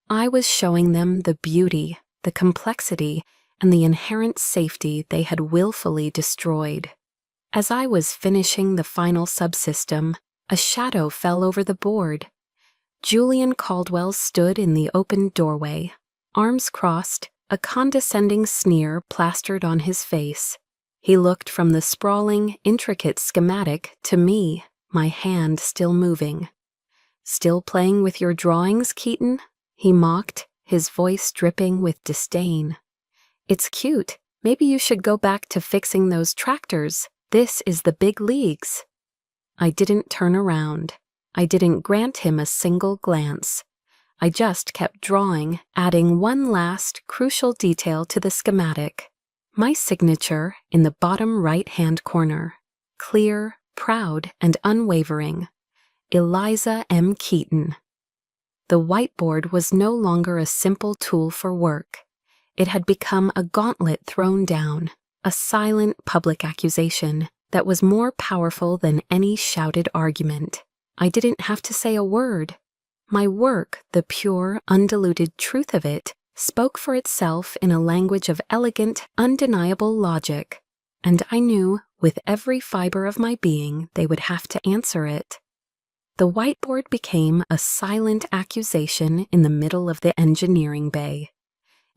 I was showing them the beauty, the complexity, and the inherent safety they had willfully destroyed. As I was finishing the final subsystem, a shadow fell over the board. Julian Caldwell stood in the open doorway, arms crossed, a condescending sneer plastered on his face. He looked from the sprawling, intricate schematic to me, my hand still moving. "Still playing with your drawings, Keaton?" he mocked, his voice dripping with disdain. "It's cute. Maybe you should go back to fixing those tractors. This is the big leagues." I didn't turn around. I didn't grant him a single glance. I just kept drawing, adding one last, crucial detail to the schematic. My signature in the bottom right-hand corner. Clear, proud, and unwavering. Eliza M. Keaton. The whiteboard was no longer a simple tool for work. It had become a gauntlet thrown down, a silent public accusation that was more powerful than any shouted argument. I didn't have to say a word. My work, the pure, undiluted truth of it, spoke for itself in a language of elegant, undeniable logic, and I knew with every fiber of my being they would have to answer it. The whiteboard became a silent accusation in the middle of the engineering bay.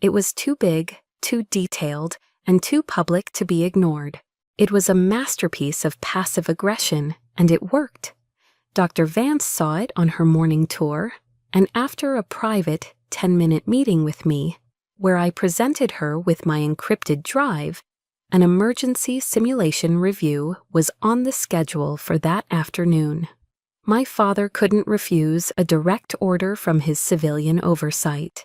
It was too big, too detailed, and too public to be ignored. It was a masterpiece of passive aggression, and it worked. Dr. Vance saw it on her morning tour, and after a private 10-minute meeting with me, where I presented her with my encrypted drive, an emergency simulation review was on the schedule for that afternoon. My father couldn't refuse a direct order from his civilian oversight,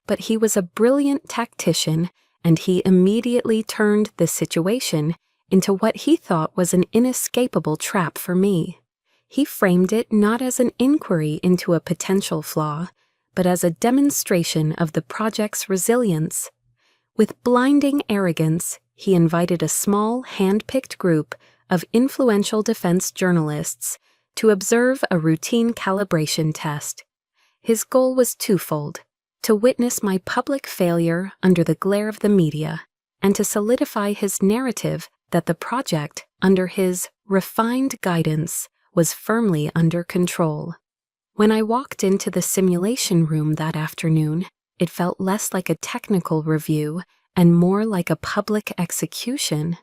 but he was a brilliant tactician, and he immediately turned the situation into what he thought was an inescapable trap for me. He framed it not as an inquiry into a potential flaw, but as a demonstration of the project's resilience. With blinding arrogance, he invited a small, hand-picked group of influential defense journalists to observe a routine calibration test. His goal was twofold: to witness my public failure under the glare of the media, and to solidify his narrative that the project, under his refined guidance, was firmly under control. When I walked into the simulation room that afternoon, it felt less like a technical review and more like a public execution.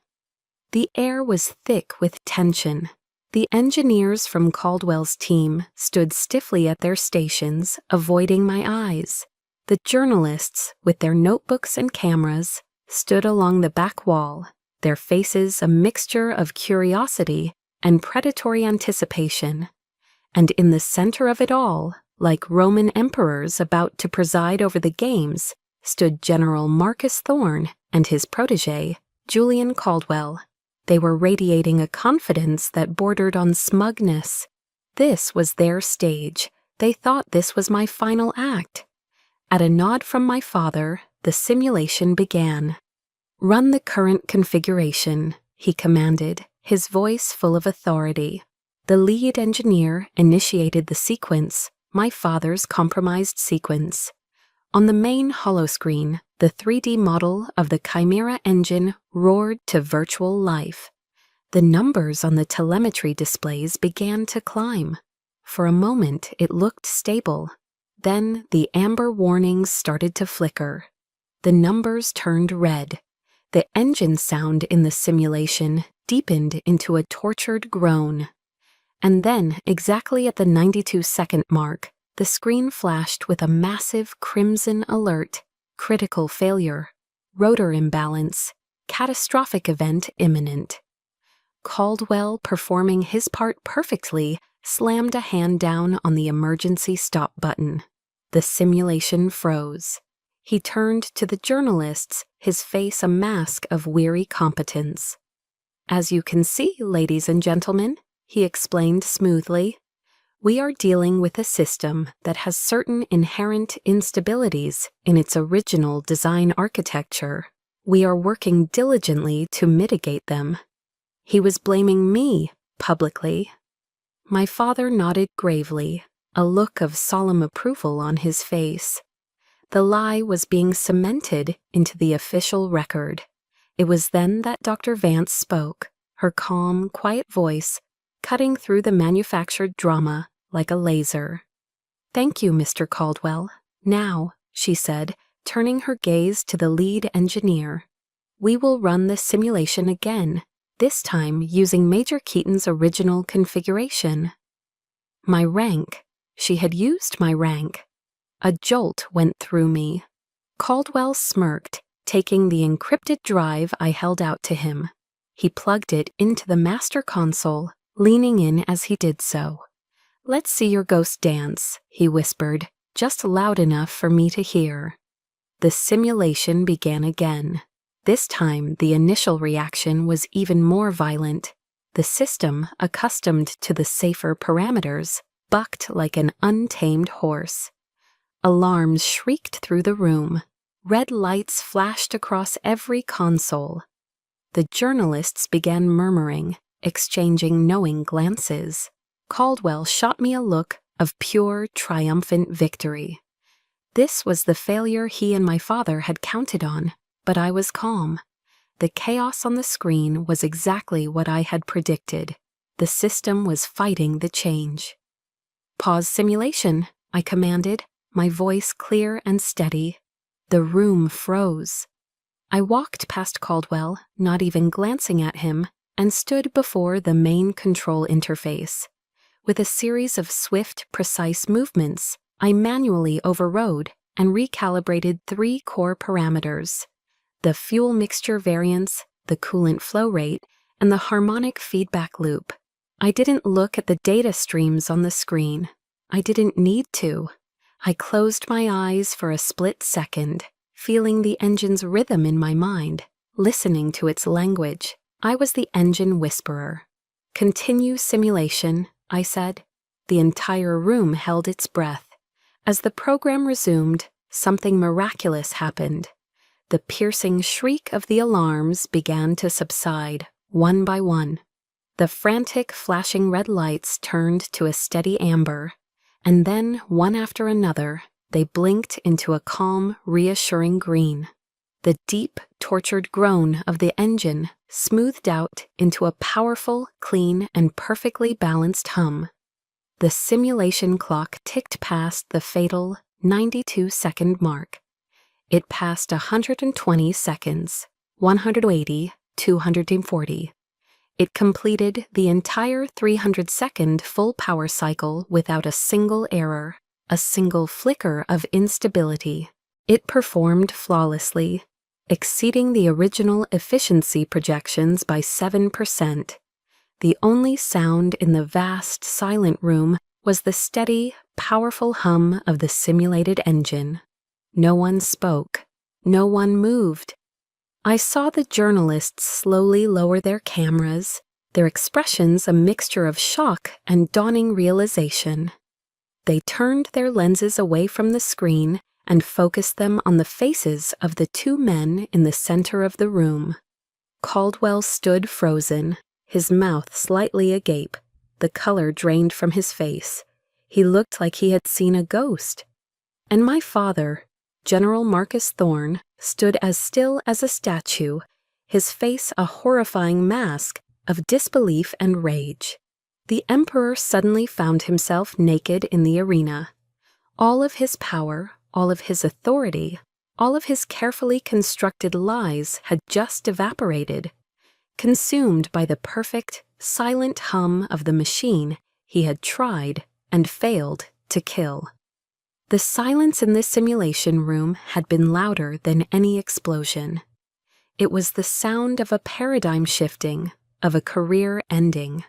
The air was thick with tension. The engineers from Caldwell's team stood stiffly at their stations, avoiding my eyes. The journalists, with their notebooks and cameras, stood along the back wall, their faces a mixture of curiosity and predatory anticipation. And in the center of it all, like Roman emperors about to preside over the games, stood General Marcus Thorne and his protege, Julian Caldwell. They were radiating a confidence that bordered on smugness. This was their stage. They thought this was my final act. At a nod from my father, the simulation began. "Run the current configuration," he commanded, his voice full of authority. The lead engineer initiated the sequence, my father's compromised sequence. On the main holoscreen, the 3D model of the Chimera engine roared to virtual life. The numbers on the telemetry displays began to climb. For a moment, it looked stable. Then the amber warnings started to flicker. The numbers turned red. The engine sound in the simulation deepened into a tortured groan. And then, exactly at the 92-second mark, the screen flashed with a massive crimson alert: critical failure, rotor imbalance, catastrophic event imminent. Caldwell, performing his part perfectly, slammed a hand down on the emergency stop button. The simulation froze. He turned to the journalists, his face a mask of weary competence. "As you can see, ladies and gentlemen," he explained smoothly, "we are dealing with a system that has certain inherent instabilities in its original design architecture. We are working diligently to mitigate them." He was blaming me, publicly. My father nodded gravely, a look of solemn approval on his face. The lie was being cemented into the official record. It was then that Dr. Vance spoke, her calm, quiet voice cutting through the manufactured drama like a laser. "Thank you, Mr. Caldwell. Now," she said, turning her gaze to the lead engineer, "we will run the simulation again, this time using Major Keaton's original configuration." My rank. She had used my rank. A jolt went through me. Caldwell smirked, taking the encrypted drive I held out to him. He plugged it into the master console, leaning in as he did so. "Let's see your ghost dance," he whispered, just loud enough for me to hear. The simulation began again. This time, the initial reaction was even more violent. The system, accustomed to the safer parameters, bucked like an untamed horse. Alarms shrieked through the room. Red lights flashed across every console. The journalists began murmuring, exchanging knowing glances. Caldwell shot me a look of pure, triumphant victory. This was the failure he and my father had counted on, but I was calm. The chaos on the screen was exactly what I had predicted. The system was fighting the change. "Pause simulation," I commanded, my voice clear and steady. The room froze. I walked past Caldwell, not even glancing at him, and stood before the main control interface. With a series of swift, precise movements, I manually overrode and recalibrated 3 core parameters: the fuel mixture variance, the coolant flow rate, and the harmonic feedback loop. I didn't look at the data streams on the screen. I didn't need to. I closed my eyes for a split second, feeling the engine's rhythm in my mind, listening to its language. I was the engine whisperer. "Continue simulation," I said. The entire room held its breath. As the program resumed, something miraculous happened. The piercing shriek of the alarms began to subside, one by one. The frantic flashing red lights turned to a steady amber, and then, one after another, they blinked into a calm, reassuring green. The deep, tortured groan of the engine smoothed out into a powerful, clean, and perfectly balanced hum. The simulation clock ticked past the fatal 92-second mark. It passed 120 seconds, 180, 240. It completed the entire 300-second full power cycle without a single error, a single flicker of instability. It performed flawlessly, exceeding the original efficiency projections by 7%. The only sound in the vast, silent room was the steady, powerful hum of the simulated engine. No one spoke. No one moved. I saw the journalists slowly lower their cameras, their expressions a mixture of shock and dawning realization. They turned their lenses away from the screen and focused them on the faces of the 2 men in the center of the room. Caldwell stood frozen, his mouth slightly agape, the color drained from his face. He looked like he had seen a ghost. And my father, General Marcus Thorne, stood as still as a statue, his face a horrifying mask of disbelief and rage. The Emperor suddenly found himself naked in the arena. All of his power, all of his authority, all of his carefully constructed lies had just evaporated, consumed by the perfect, silent hum of the machine he had tried and failed to kill. The silence in this simulation room had been louder than any explosion. It was the sound of a paradigm shifting, of a career ending.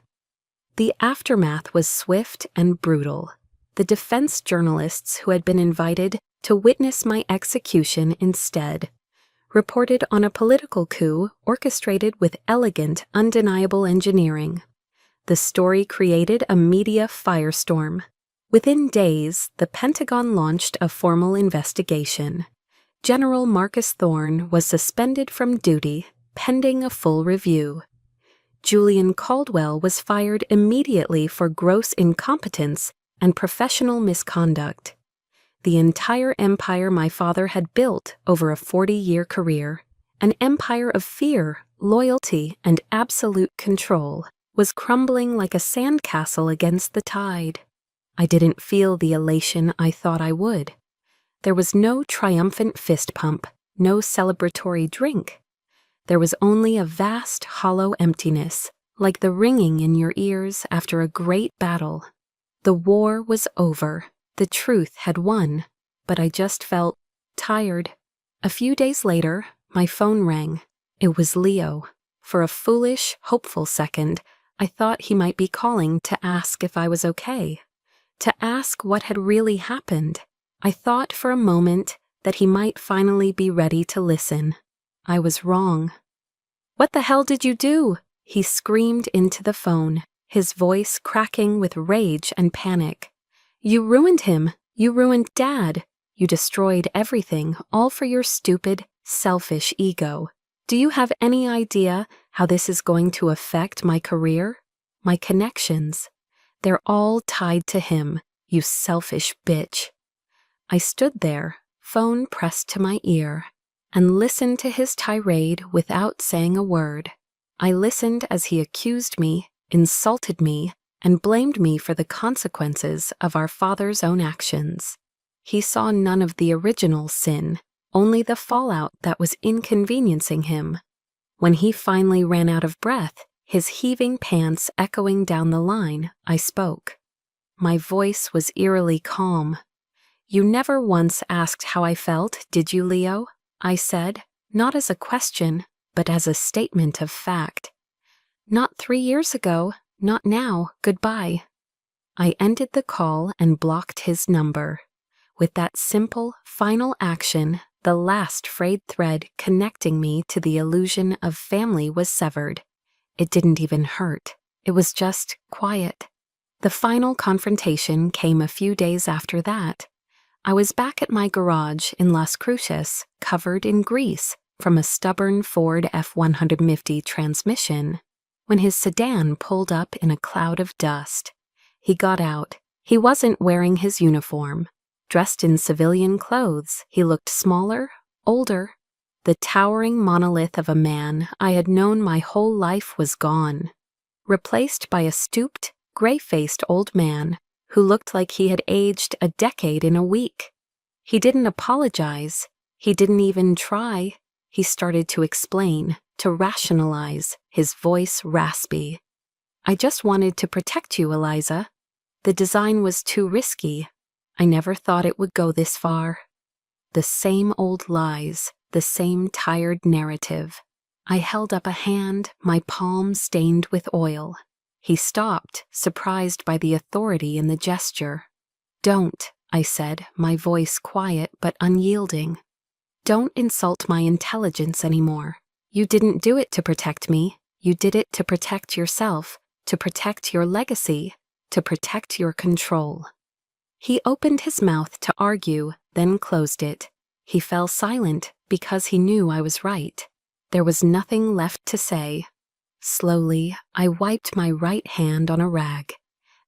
The aftermath was swift and brutal. The defense journalists who had been invited to witness my execution instead reported on a political coup orchestrated with elegant, undeniable engineering. The story created a media firestorm. Within days, the Pentagon launched a formal investigation. General Marcus Thorne was suspended from duty, pending a full review. Julian Caldwell was fired immediately for gross incompetence and professional misconduct. The entire empire my father had built over a 40-year career, an empire of fear, loyalty, and absolute control, was crumbling like a sandcastle against the tide. I didn't feel the elation I thought I would. There was no triumphant fist pump, no celebratory drink. There was only a vast, hollow emptiness, like the ringing in your ears after a great battle. The war was over. The truth had won, but I just felt tired. A few days later, my phone rang. It was Leo. For a foolish, hopeful second, I thought he might be calling to ask if I was okay. To ask what had really happened. I thought for a moment that he might finally be ready to listen. I was wrong. "What the hell did you do?" he screamed into the phone, his voice cracking with rage and panic. "You ruined him. You ruined Dad. You destroyed everything, all for your stupid, selfish ego. Do you have any idea how this is going to affect my career? My connections? They're all tied to him, you selfish bitch." I stood there, phone pressed to my ear, and listened to his tirade without saying a word. I listened as he accused me, insulted me, and blamed me for the consequences of our father's own actions. He saw none of the original sin, only the fallout that was inconveniencing him. When he finally ran out of breath, his heaving pants echoing down the line, I spoke. My voice was eerily calm. "You never once asked how I felt, did you, Leo?" I said, not as a question, but as a statement of fact. "Not 3 years ago, not now, goodbye." I ended the call and blocked his number. With that simple, final action, the last frayed thread connecting me to the illusion of family was severed. It didn't even hurt. It was just quiet. The final confrontation came a few days after that. I was back at my garage in Las Cruces, covered in grease from a stubborn Ford F-150 transmission, when his sedan pulled up in a cloud of dust. He got out. He wasn't wearing his uniform. Dressed in civilian clothes, he looked smaller, older. The towering monolith of a man I had known my whole life was gone, replaced by a stooped, gray-faced old man who looked like he had aged a decade in a week. He didn't apologize. He didn't even try. He started to explain, to rationalize, his voice raspy. "I just wanted to protect you, Eliza. The design was too risky. I never thought it would go this far." The same old lies, the same tired narrative. I held up a hand, my palm stained with oil. He stopped, surprised by the authority in the gesture. "Don't," I said, my voice quiet but unyielding. "Don't insult my intelligence anymore. You didn't do it to protect me. You did it to protect yourself, to protect your legacy, to protect your control." He opened his mouth to argue, then closed it. He fell silent because he knew I was right. There was nothing left to say. Slowly, I wiped my right hand on a rag,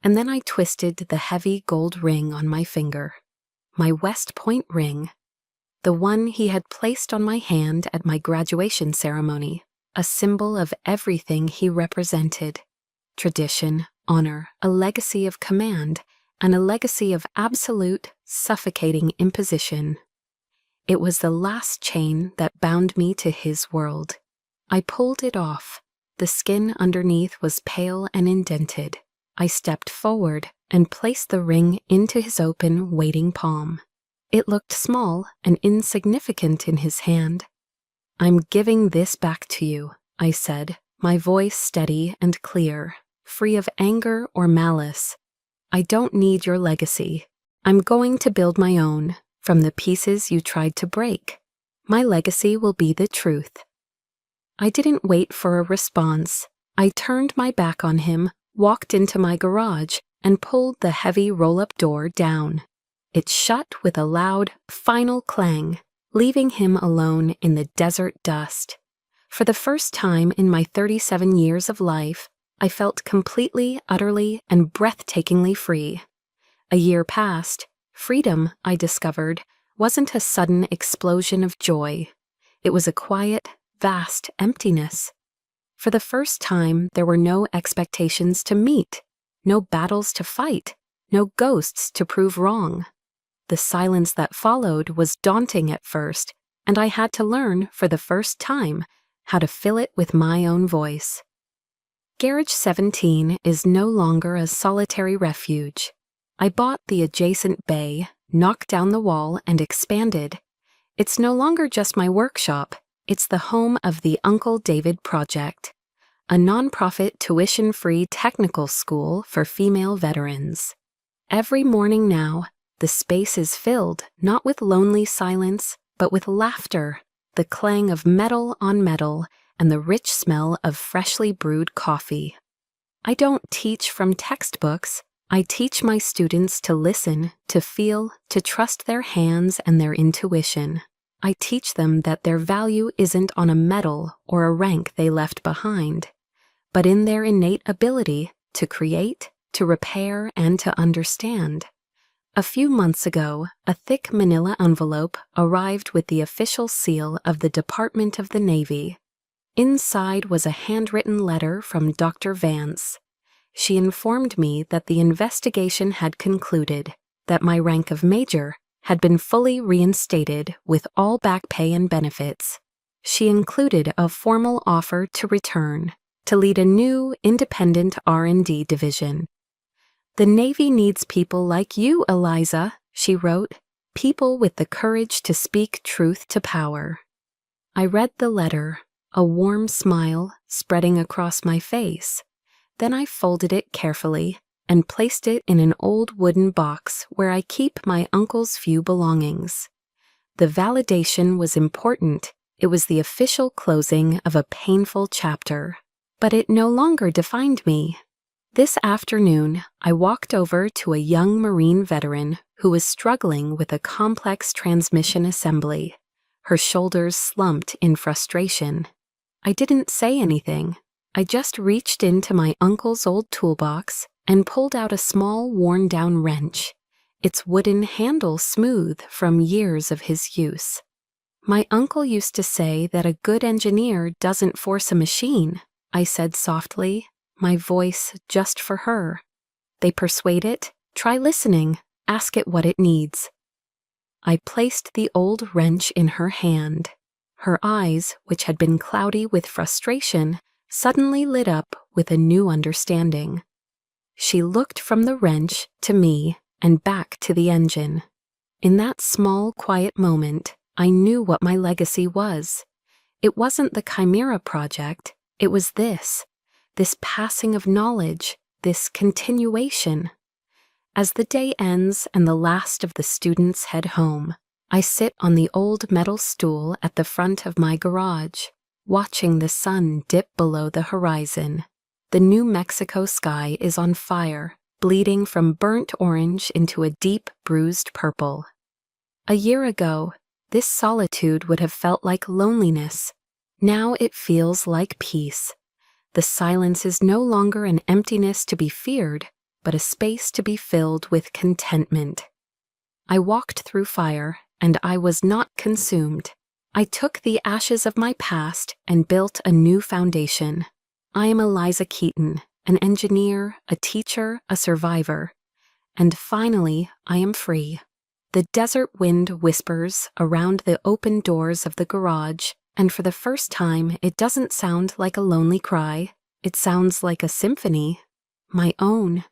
and then I twisted the heavy gold ring on my finger. My West Point ring. The one he had placed on my hand at my graduation ceremony, a symbol of everything he represented. Tradition, honor, a legacy of command, and a legacy of absolute, suffocating imposition. It was the last chain that bound me to his world. I pulled it off. The skin underneath was pale and indented. I stepped forward and placed the ring into his open, waiting palm. It looked small and insignificant in his hand. "I'm giving this back to you," I said, my voice steady and clear, free of anger or malice. "I don't need your legacy. I'm going to build my own, from the pieces you tried to break. My legacy will be the truth." I didn't wait for a response. I turned my back on him, walked into my garage, and pulled the heavy roll-up door down. It shut with a loud, final clang, leaving him alone in the desert dust. For the first time in my 37 years of life, I felt completely, utterly, and breathtakingly free. A year passed. Freedom, I discovered, wasn't a sudden explosion of joy. It was a quiet, vast emptiness. For the first time, there were no expectations to meet, no battles to fight, no ghosts to prove wrong. The silence that followed was daunting at first, and I had to learn, for the first time, how to fill it with my own voice. Garage 17 is no longer a solitary refuge. I bought the adjacent bay, knocked down the wall, and expanded. It's no longer just my workshop. It's the home of the Uncle David Project, a nonprofit tuition-free technical school for female veterans. Every morning now, the space is filled not with lonely silence, but with laughter, the clang of metal on metal, and the rich smell of freshly brewed coffee. I don't teach from textbooks. I teach my students to listen, to feel, to trust their hands and their intuition. I teach them that their value isn't on a medal or a rank they left behind, but in their innate ability to create, to repair, and to understand. A few months ago, a thick manila envelope arrived with the official seal of the Department of the Navy. Inside was a handwritten letter from Dr. Vance. She informed me that the investigation had concluded, that my rank of major had been fully reinstated with all back pay and benefits. She included a formal offer to return, to lead a new, independent R&D division. "The Navy needs people like you, Eliza," she wrote, "people with the courage to speak truth to power." I read the letter, a warm smile spreading across my face. Then I folded it carefully and placed it in an old wooden box where I keep my uncle's few belongings. The validation was important. It was the official closing of a painful chapter, but it no longer defined me. This afternoon, I walked over to a young Marine veteran who was struggling with a complex transmission assembly. Her shoulders slumped in frustration. I didn't say anything. I just reached into my uncle's old toolbox and pulled out a small, worn-down wrench, its wooden handle smooth from years of his use. "My uncle used to say that a good engineer doesn't force a machine," I said softly, my voice just for her. "They persuade it. Try listening. Ask it what it needs." I placed the old wrench in her hand. Her eyes, which had been cloudy with frustration, suddenly lit up with a new understanding. She looked from the wrench to me and back to the engine. In that small, quiet moment, I knew what my legacy was. It wasn't the Chimera project, it was this passing of knowledge, this continuation. As the day ends and the last of the students head home, I sit on the old metal stool at the front of my garage, watching the sun dip below the horizon. The New Mexico sky is on fire, bleeding from burnt orange into a deep, bruised purple. A year ago, this solitude would have felt like loneliness. Now it feels like peace. The silence is no longer an emptiness to be feared, but a space to be filled with contentment. I walked through fire, and I was not consumed. I took the ashes of my past and built a new foundation. I am Eliza Keaton, an engineer, a teacher, a survivor. And finally, I am free. The desert wind whispers around the open doors of the garage, and for the first time, it doesn't sound like a lonely cry. It sounds like a symphony, my own.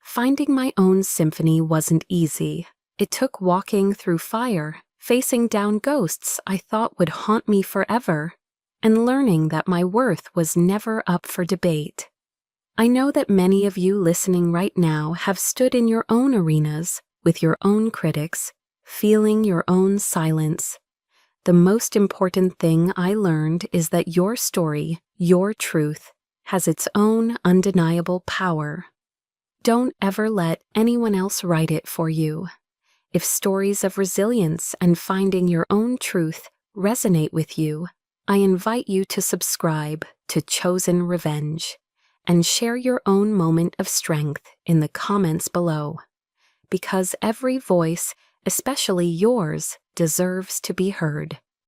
Finding my own symphony wasn't easy. It took walking through fire, facing down ghosts I thought would haunt me forever, and learning that my worth was never up for debate. I know that many of you listening right now have stood in your own arenas, with your own critics, feeling your own silence. The most important thing I learned is that your story, your truth, has its own undeniable power. Don't ever let anyone else write it for you. If stories of resilience and finding your own truth resonate with you, I invite you to subscribe to Chosen Revenge and share your own moment of strength in the comments below. Because every voice, especially yours, deserves to be heard.